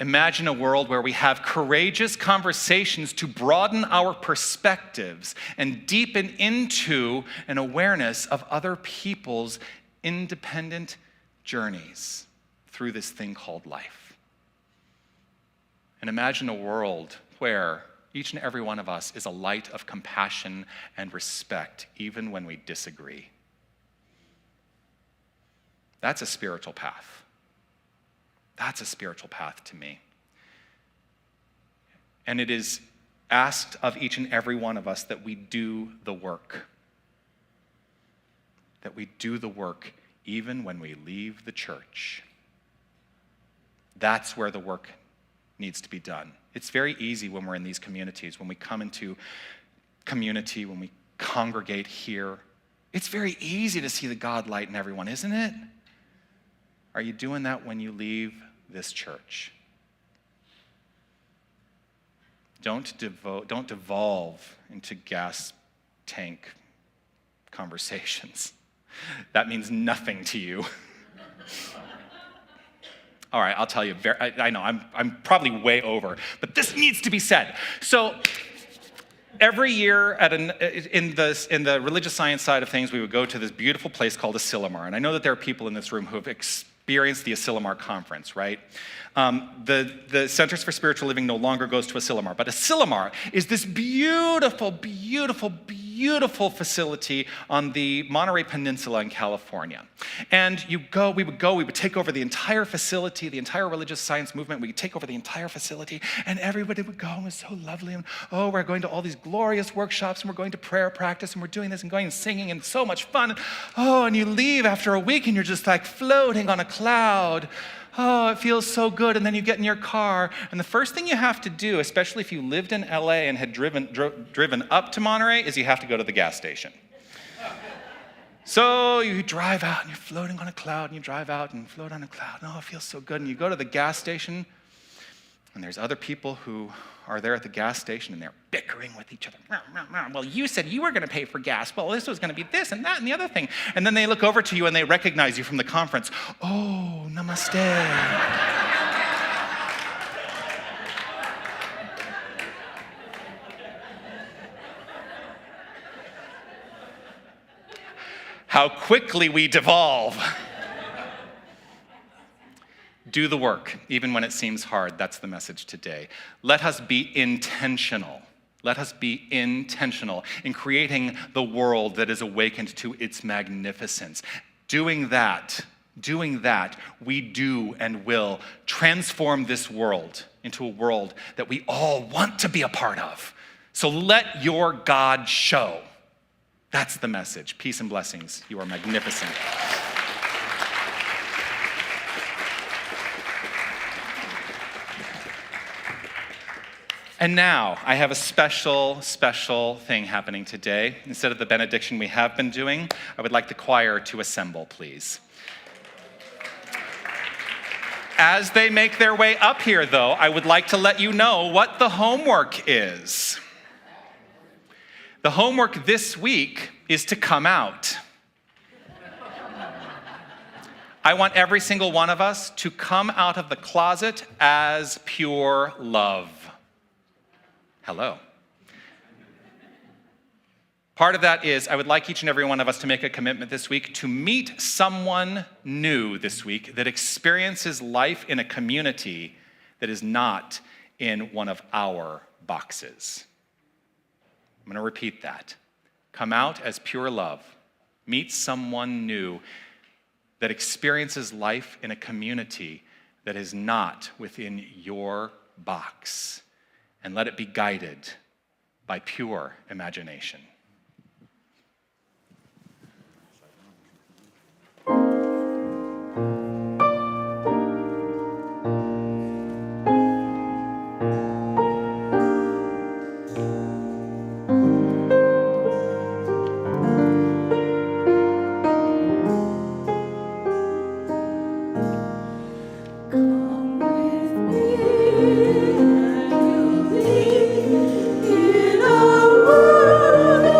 Speaker 1: Imagine a world where we have courageous conversations to broaden our perspectives and deepen into an awareness of other people's independent journeys through this thing called life. And imagine a world where each and every one of us is a light of compassion and respect, even when we disagree. That's a spiritual path. That's a spiritual path to me. And it is asked of each and every one of us that we do the work. That we do the work even when we leave the church. That's where the work needs to be done. It's very easy when we're in these communities, when we come into community, when we congregate here. It's very easy to see the God light in everyone, isn't it? Are you doing that when you leave this church? Don't devolve into gas tank conversations. That means nothing to you. All right, I'll tell you. I know I'm probably way over, but this needs to be said. So every year in the religious science side of things, we would go to this beautiful place called Asilomar, and I know that there are people in this room who have experienced the Asilomar conference, right? The Centers for Spiritual Living no longer goes to Asilomar, but Asilomar is this beautiful, beautiful, beautiful facility on the Monterey Peninsula in California. And we would take over the entire facility, the entire religious science movement. We would take over the entire facility, and everybody would go. It was so lovely. And we're going to all these glorious workshops, and we're going to prayer practice, and we're doing this and going and singing, and so much fun. And you leave after a week, and you're just like floating on a cloud. Oh, it feels so good. And then you get in your car, and the first thing you have to do, especially if you lived in LA and had driven up to Monterey, is you have to go to the gas station. So you drive out, and you're floating on a cloud, and you drive out and float on a cloud. Oh, it feels so good. And you go to the gas station, and there's other people who are there at the gas station, and they're bickering with each other. Well, you said you were going to pay for gas. Well, this was going to be this and that and the other thing. And then they look over to you, and they recognize you from the conference. Oh, namaste. How quickly we devolve. Do the work, even when it seems hard. That's the message today. Let us be intentional. Let us be intentional in creating the world that is awakened to its magnificence. Doing that, we do and will transform this world into a world that we all want to be a part of. So let your God show. That's the message. Peace and blessings. You are magnificent. And now, I have a special thing happening today. Instead of the benediction we have been doing, I would like the choir to assemble, please. As they make their way up here, though, I would like to let you know what the homework is. The homework this week is to come out. I want every single one of us to come out of the closet as pure love. Hello. Part of that is I would like each and every one of us to make a commitment this week to meet someone new this week that experiences life in a community that is not in one of our boxes. I'm going to repeat that. Come out as pure love. Meet someone new that experiences life in a community that is not within your box. And let it be guided by pure imagination.
Speaker 6: In a world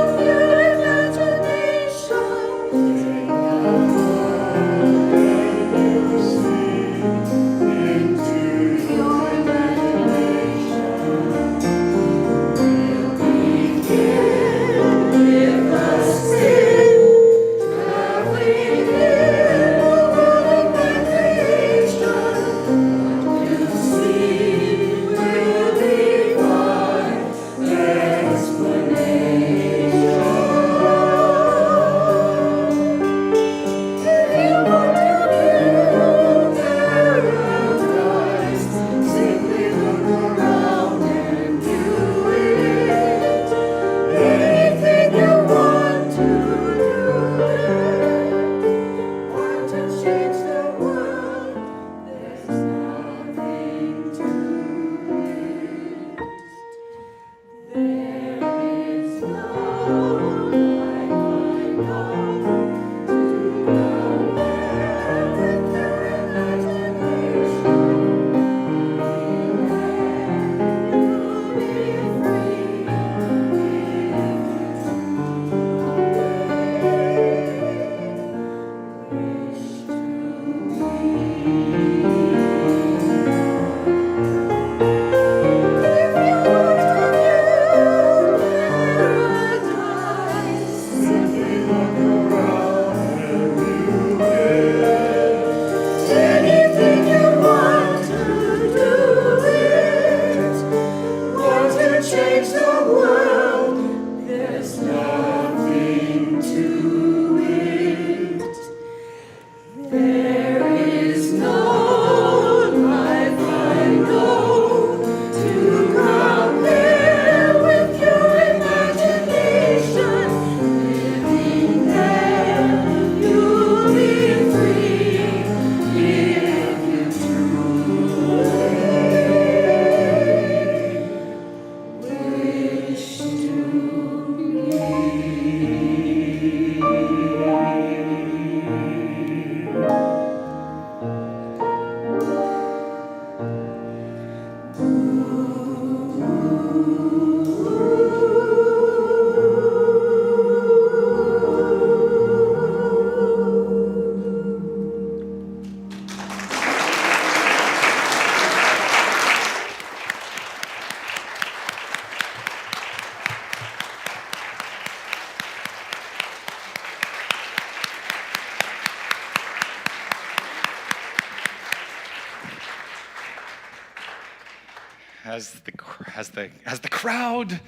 Speaker 1: as the crowd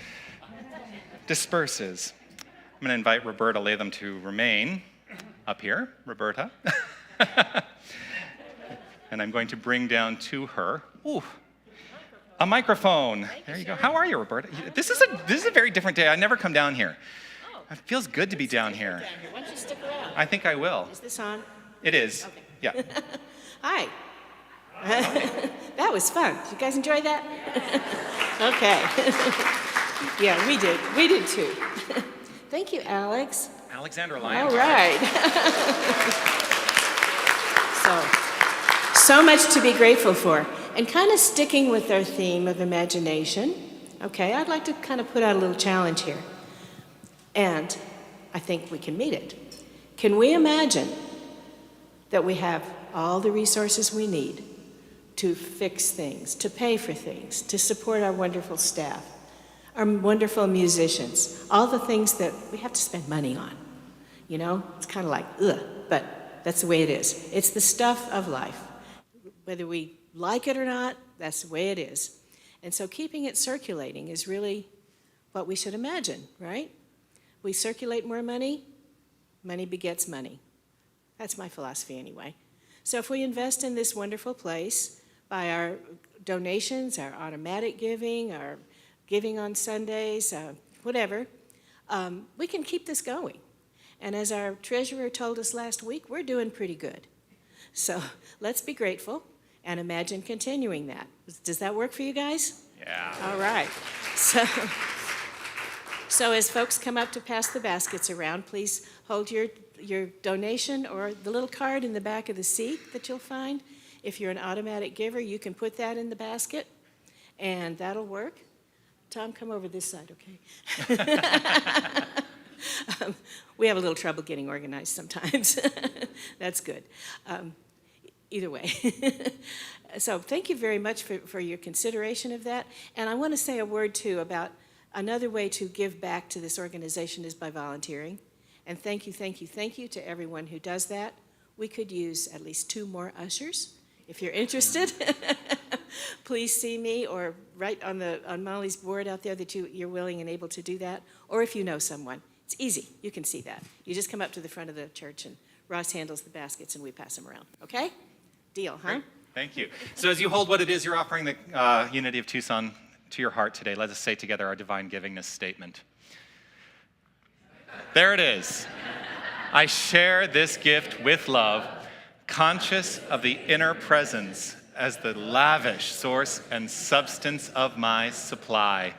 Speaker 1: disperses. I'm going to invite Roberta Latham to remain up here. Roberta. And I'm going to bring down to her a microphone. There you go. How are you, Roberta? This is a very different day. I never come down here. It feels good to be down here.
Speaker 6: Why don't you stick around?
Speaker 1: I think I will.
Speaker 6: Is this on?
Speaker 1: It is.
Speaker 6: Okay.
Speaker 1: Yeah.
Speaker 6: Hi. That was fun. Did you guys enjoy that? Okay. Yeah, we did. We did too. Thank you, Alex.
Speaker 1: Alexander Lyons.
Speaker 6: All right. So much to be grateful for. And kind of sticking with our theme of imagination, okay, I'd like to kind of put out a little challenge here. And I think we can meet it. Can we imagine that we have all the resources we need to fix things, to pay for things, to support our wonderful staff, our wonderful musicians, all the things that we have to spend money on? You know, it's kind of like, ugh, but that's the way it is. It's the stuff of life. Whether we like it or not, that's the way it is. And so keeping it circulating is really what we should imagine, right? We circulate more money, money begets money. That's my philosophy anyway. So if we invest in this wonderful place by our donations, our automatic giving, our giving on Sundays, whatever, we can keep this going. And as our treasurer told us last week, we're doing pretty good. So let's be grateful and imagine continuing that. Does that work for you guys?
Speaker 1: Yeah.
Speaker 6: All right. So as folks come up to pass the baskets around, please hold your donation or the little card in the back of the seat that you'll find. If you're an automatic giver, you can put that in the basket, and that'll work. Tom, come over this side, okay? We have a little trouble getting organized sometimes. That's good. Either way. So thank you very much for your consideration of that. And I want to say a word, too, about another way to give back to this organization is by volunteering. And thank you to everyone who does that. We could use at least 2 more ushers. If you're interested, please see me or write on Molly's board out there that you're willing and able to do that. Or if you know someone. It's easy. You can see that. You just come up to the front of the church and Ross handles the baskets and we pass them around. Okay? Deal, huh?
Speaker 1: Great. Thank you. So as you hold what it is you're offering the Unity of Tucson to your heart today, let us say together our divine givingness statement. There it is. I share this gift with love, conscious of the inner presence as the lavish source and substance of my supply.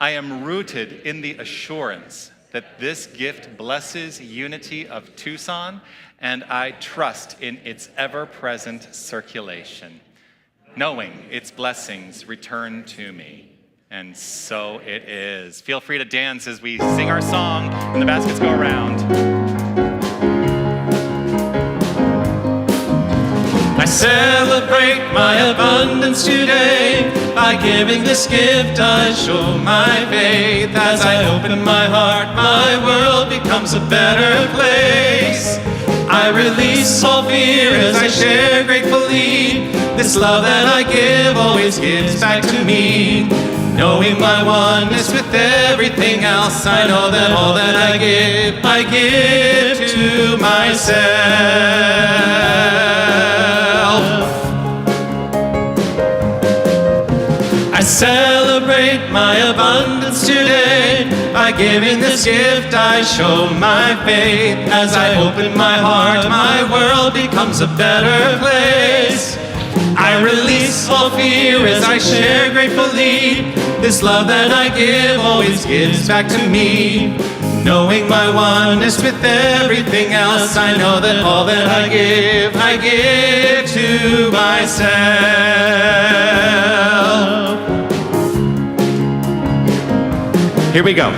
Speaker 1: I am rooted in the assurance that this gift blesses Unity of Tucson, and I trust in its ever-present circulation, knowing its blessings return to me. And so it is. Feel free to dance as we sing our song and the baskets go around.
Speaker 5: I celebrate my abundance today. By giving this gift, I show my faith. As I open my heart, my world becomes a better place. I release all fear as I share gratefully. This love that I give always gives back to me. Knowing my oneness with everything else, I know that all that I give to myself. I celebrate my abundance today. By giving this gift, I show my faith. As I open my heart, my world becomes a better place. I release all fear as I share gratefully. This love that I give always gives back to me. Knowing my oneness with everything else, I know that all that I give to myself. Here we go.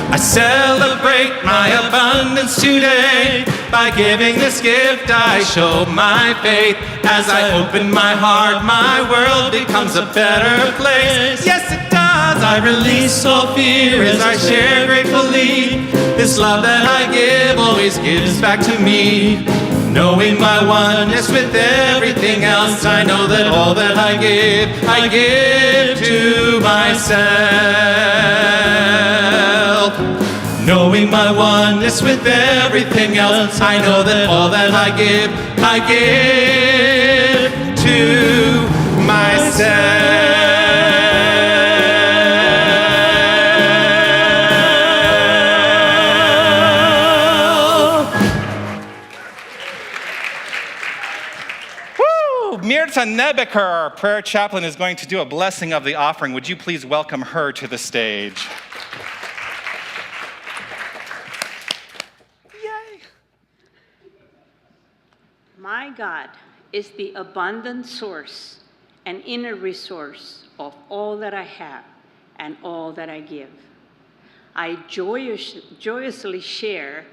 Speaker 5: I celebrate my abundance today. By giving this gift, I show my faith. As I open my heart, my world becomes a better place. Yes, it does. I release all fear as I share gratefully. This love that I give always gives back to me.
Speaker 4: Knowing my oneness with everything else, I know that all that I give to myself. Knowing my oneness with everything else, I know that all that I give to myself.
Speaker 1: Mirta Nebeker, our prayer chaplain, is going to do a blessing of the offering. Would you please welcome her to the stage? Yay!
Speaker 7: My God is the abundant source and inner resource of all that I have and all that I give. I joyously share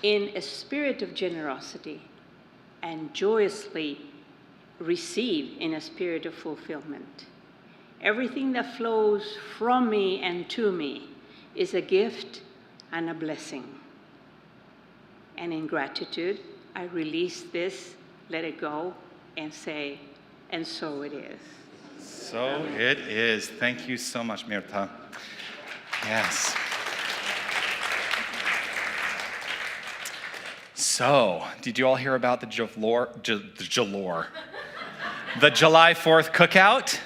Speaker 7: in a spirit of generosity and joyously receive in a spirit of fulfillment. Everything that flows from me and to me is a gift and a blessing. And in gratitude, I release this, let it go, and say, and so it is.
Speaker 1: So it is. Thank you so much, Mirta. Yes. So, did you all hear about the July 4th cookout?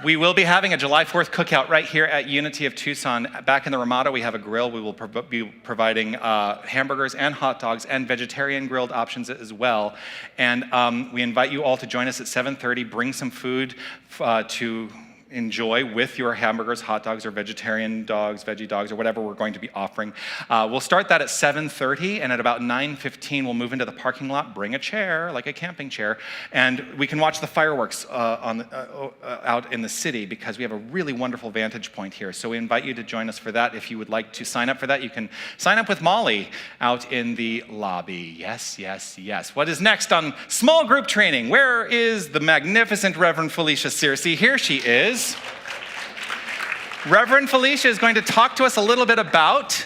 Speaker 1: We will be having a July 4th cookout right here at Unity of Tucson. Back in the Ramada, we have a grill. We will be providing hamburgers and hot dogs and vegetarian grilled options as well. And we invite you all to join us at 7:30. Bring some food to enjoy with your hamburgers, hot dogs, or vegetarian dogs, veggie dogs, or whatever we're going to be offering. We'll start that at 7:30, and at about 9:15, we'll move into the parking lot, bring a chair, like a camping chair, and we can watch the fireworks out in the city, because we have a really wonderful vantage point here. So we invite you to join us for that. If you would like to sign up for that, you can sign up with Molly out in the lobby. Yes, yes, yes. What is next on small group training? Where is the magnificent Reverend Felicia Searcy? Here she is. Reverend Felicia is going to talk to us a little bit about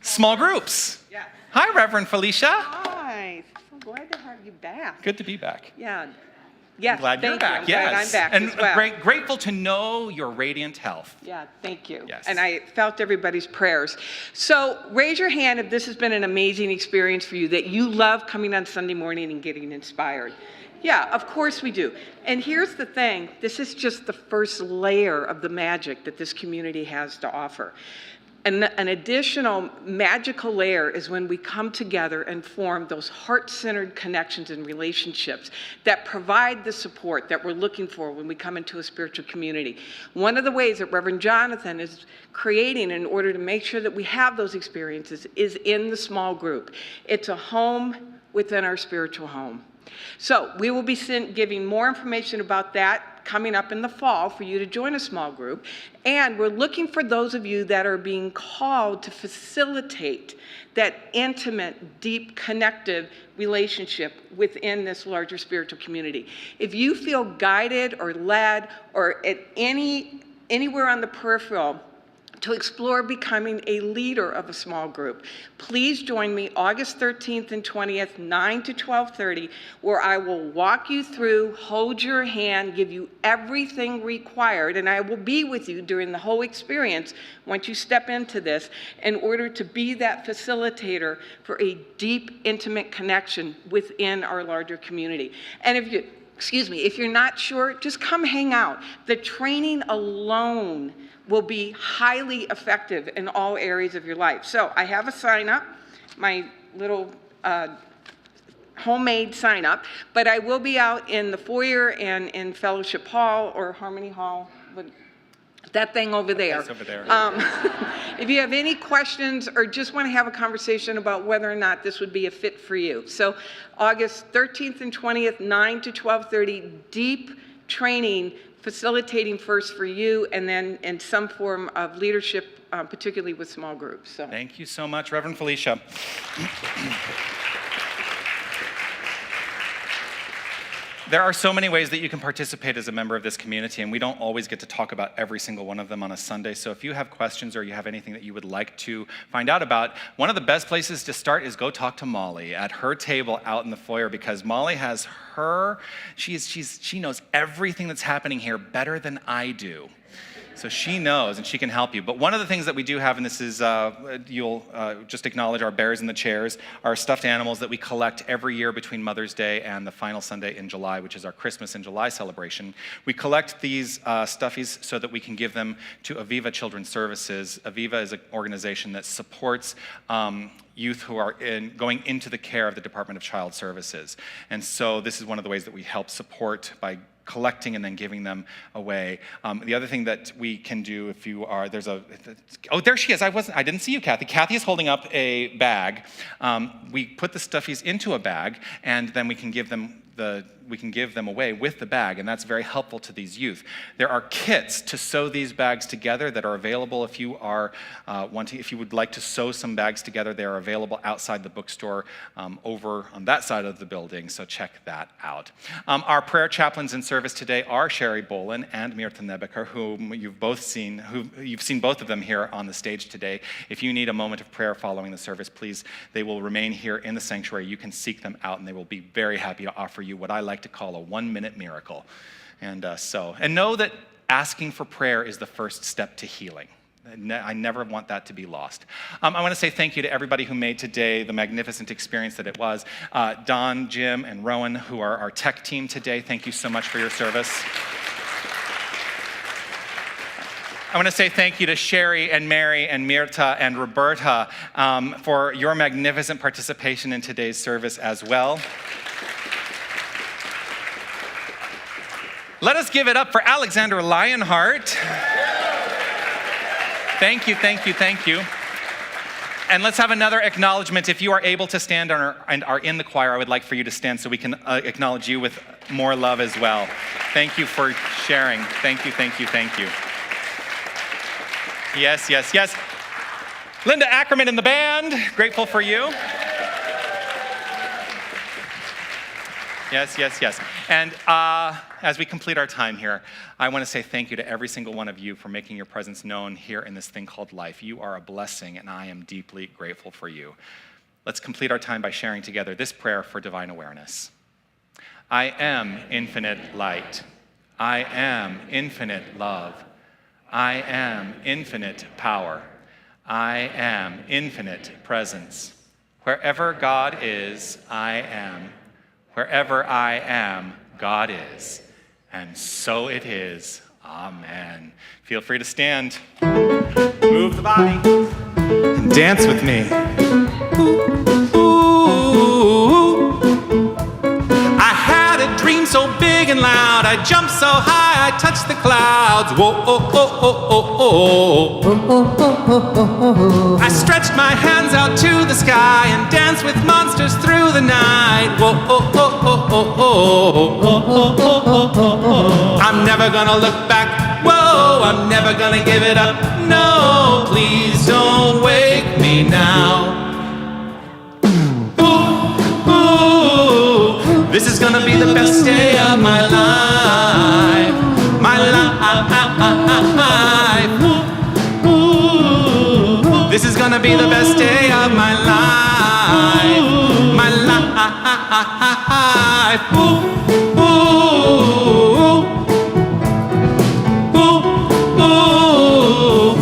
Speaker 1: small groups.
Speaker 8: Yeah.
Speaker 1: Hi, Reverend Felicia.
Speaker 8: Hi. So glad to have you back.
Speaker 1: Good to be back.
Speaker 8: Yeah. Yes,
Speaker 1: Glad you're
Speaker 8: thank
Speaker 1: back.
Speaker 8: you. I'm
Speaker 1: Yes.
Speaker 8: glad I'm back
Speaker 1: And
Speaker 8: as well.
Speaker 1: grateful to know your radiant health.
Speaker 8: Yeah, thank you.
Speaker 1: Yes.
Speaker 8: And I felt everybody's prayers. So raise your hand if this has been an amazing experience for you, that you love coming on Sunday morning and getting inspired. Yeah, of course we do. And here's the thing, this is just the first layer of the magic that this community has to offer. And an additional magical layer is when we come together and form those heart-centered connections and relationships that provide the support that we're looking for when we come into a spiritual community. One of the ways that Reverend Jonathan is creating in order to make sure that we have those experiences is in the small group. It's a home within our spiritual home. So we will be giving more information about that coming up in the fall for you to join a small group. And we're looking for those of you that are being called to facilitate that intimate, deep, connective relationship within this larger spiritual community. If you feel guided or led or at anywhere on the peripheral to explore becoming a leader of a small group, please join me August 13th and 20th, 9 to 12:30, where I will walk you through, hold your hand, give you everything required, and I will be with you during the whole experience once you step into this in order to be that facilitator for a deep, intimate connection within our larger community. And if you're not sure, just come hang out. The training alone will be highly effective in all areas of your life. So I have a sign up, my little homemade sign up, but I will be out in the foyer and in Fellowship Hall or Harmony Hall, that thing over there.
Speaker 1: That's over there.
Speaker 8: If you have any questions or just want to have a conversation about whether or not this would be a fit for you. So August 13th and 20th, 9 to 12:30, deep training, facilitating first for you, and then in some form of leadership, particularly with small groups. So.
Speaker 1: Thank you so much, Reverend Felicia. There are so many ways that you can participate as a member of this community, and we don't always get to talk about every single one of them on a Sunday. So if you have questions or you have anything that you would like to find out about, one of the best places to start is go talk to Molly at her table out in the foyer, because Molly has she knows everything that's happening here better than I do. So she knows, and she can help you. But one of the things that we do have, and this is, you'll just acknowledge our bears in the chairs, our stuffed animals that we collect every year between Mother's Day and the final Sunday in July, which is our Christmas in July celebration. We collect these stuffies so that we can give them to Aviva Children's Services. Aviva is an organization that supports youth who are going into the care of the Department of Child Services. And so this is one of the ways that we help support by collecting and then giving them away. The other thing that we can do if you are, oh, there she is. I didn't see you, Kathy. Kathy is holding up a bag. We put the stuffies into a bag, and then we can give them away with the bag, and that's very helpful to these youth. There are kits to sew these bags together that are available if you are if you would like to sew some bags together. They are available outside the bookstore over on that side of the building, so check that out. Our prayer chaplains in service today are Sherry Bolin and Mirta Nebeker, whom you've seen both of them here on the stage today. If you need a moment of prayer following the service, please, they will remain here in the sanctuary. You can seek them out, and they will be very happy to offer you what I like to call a 1-minute miracle. And know that asking for prayer is the first step to healing. I never want that to be lost. I want to say thank you to everybody who made today the magnificent experience that it was. Don, Jim, and Rowan, who are our tech team today, thank you so much for your service. I want to say thank you to Sherry and Mary and Mirta and Roberta for your magnificent participation in today's service as well. Let us give it up for Alexander Lionheart. Thank you, thank you, thank you. And let's have another acknowledgement. If you are able to stand and are in the choir, I would like for you to stand so we can acknowledge you with more love as well. Thank you for sharing. Thank you, thank you, thank you. Yes, yes, yes. Linda Ackerman in the band, grateful for you. Yes, yes, yes. And as we complete our time here, I want to say thank you to every single one of you for making your presence known here in this thing called life. You are a blessing, and I am deeply grateful for you. Let's complete our time by sharing together this prayer for divine awareness. I am infinite light. I am infinite love. I am infinite power. I am infinite presence. Wherever God is, I am. Wherever I am, God is. And so it is. Amen. Feel free to stand. Move the body. And dance with me. Ooh, ooh. I had a dream so big and loud. I jumped so high, I touched the clouds. Whoa, oh, oh, oh, oh, oh. I stretched my hands out to the sky and danced with monsters through the night. Whoa, oh, oh, oh, oh, oh, oh. I'm never gonna look back. Whoa, I'm never gonna give it up. No, please don't wake me now. Ooh, ooh, this is gonna be the best day of my life. My life. Ooh, this is gonna be the best day of my life. My life. Ooh, ooh, ooh, ooh.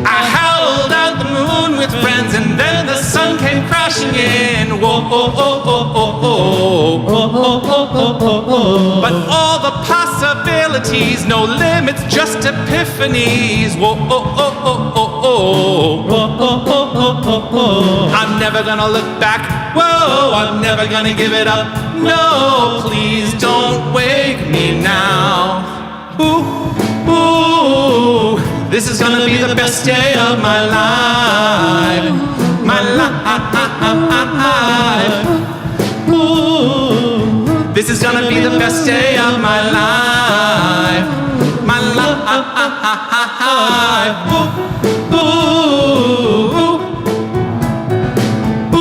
Speaker 1: I held out the moon with friends, and then the sun came crashing in. Whoa, oh, oh, oh, oh, oh, oh, oh, oh, oh. But all the possibilities, no limits, just epiphanies. Whoa, oh, oh, oh, oh, oh, oh, oh, oh, oh. I'm never gonna look back. Whoa, I'm never gonna give it up. No, please don't wake me now. Ooh, ooh, this is gonna be the best day of my life. My life. Ooh, this is gonna be the best day of my life. My life. Ooh, ooh, ooh, ooh.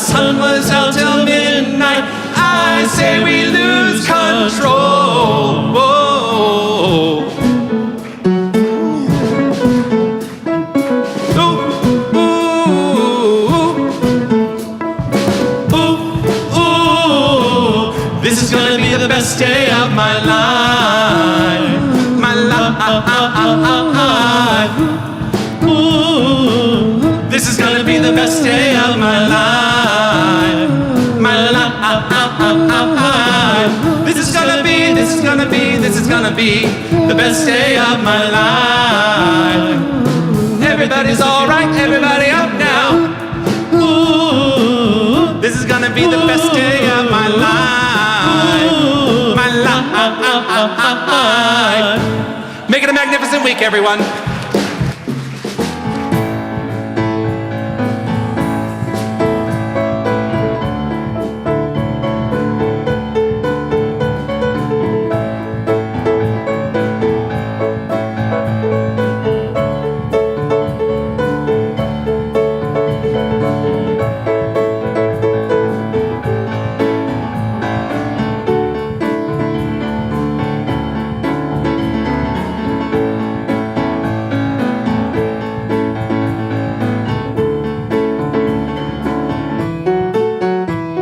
Speaker 4: sun was out till midnight. I say we lose control. Whoa. This is gonna be the best day of my life. My life. Ooh, this is gonna be the best day of my life. My life. This is gonna be the best day of my life. Everybody's alright, everybody up now. Ooh, this is gonna be the best day of my life. My life. Make it a magnificent week, everyone.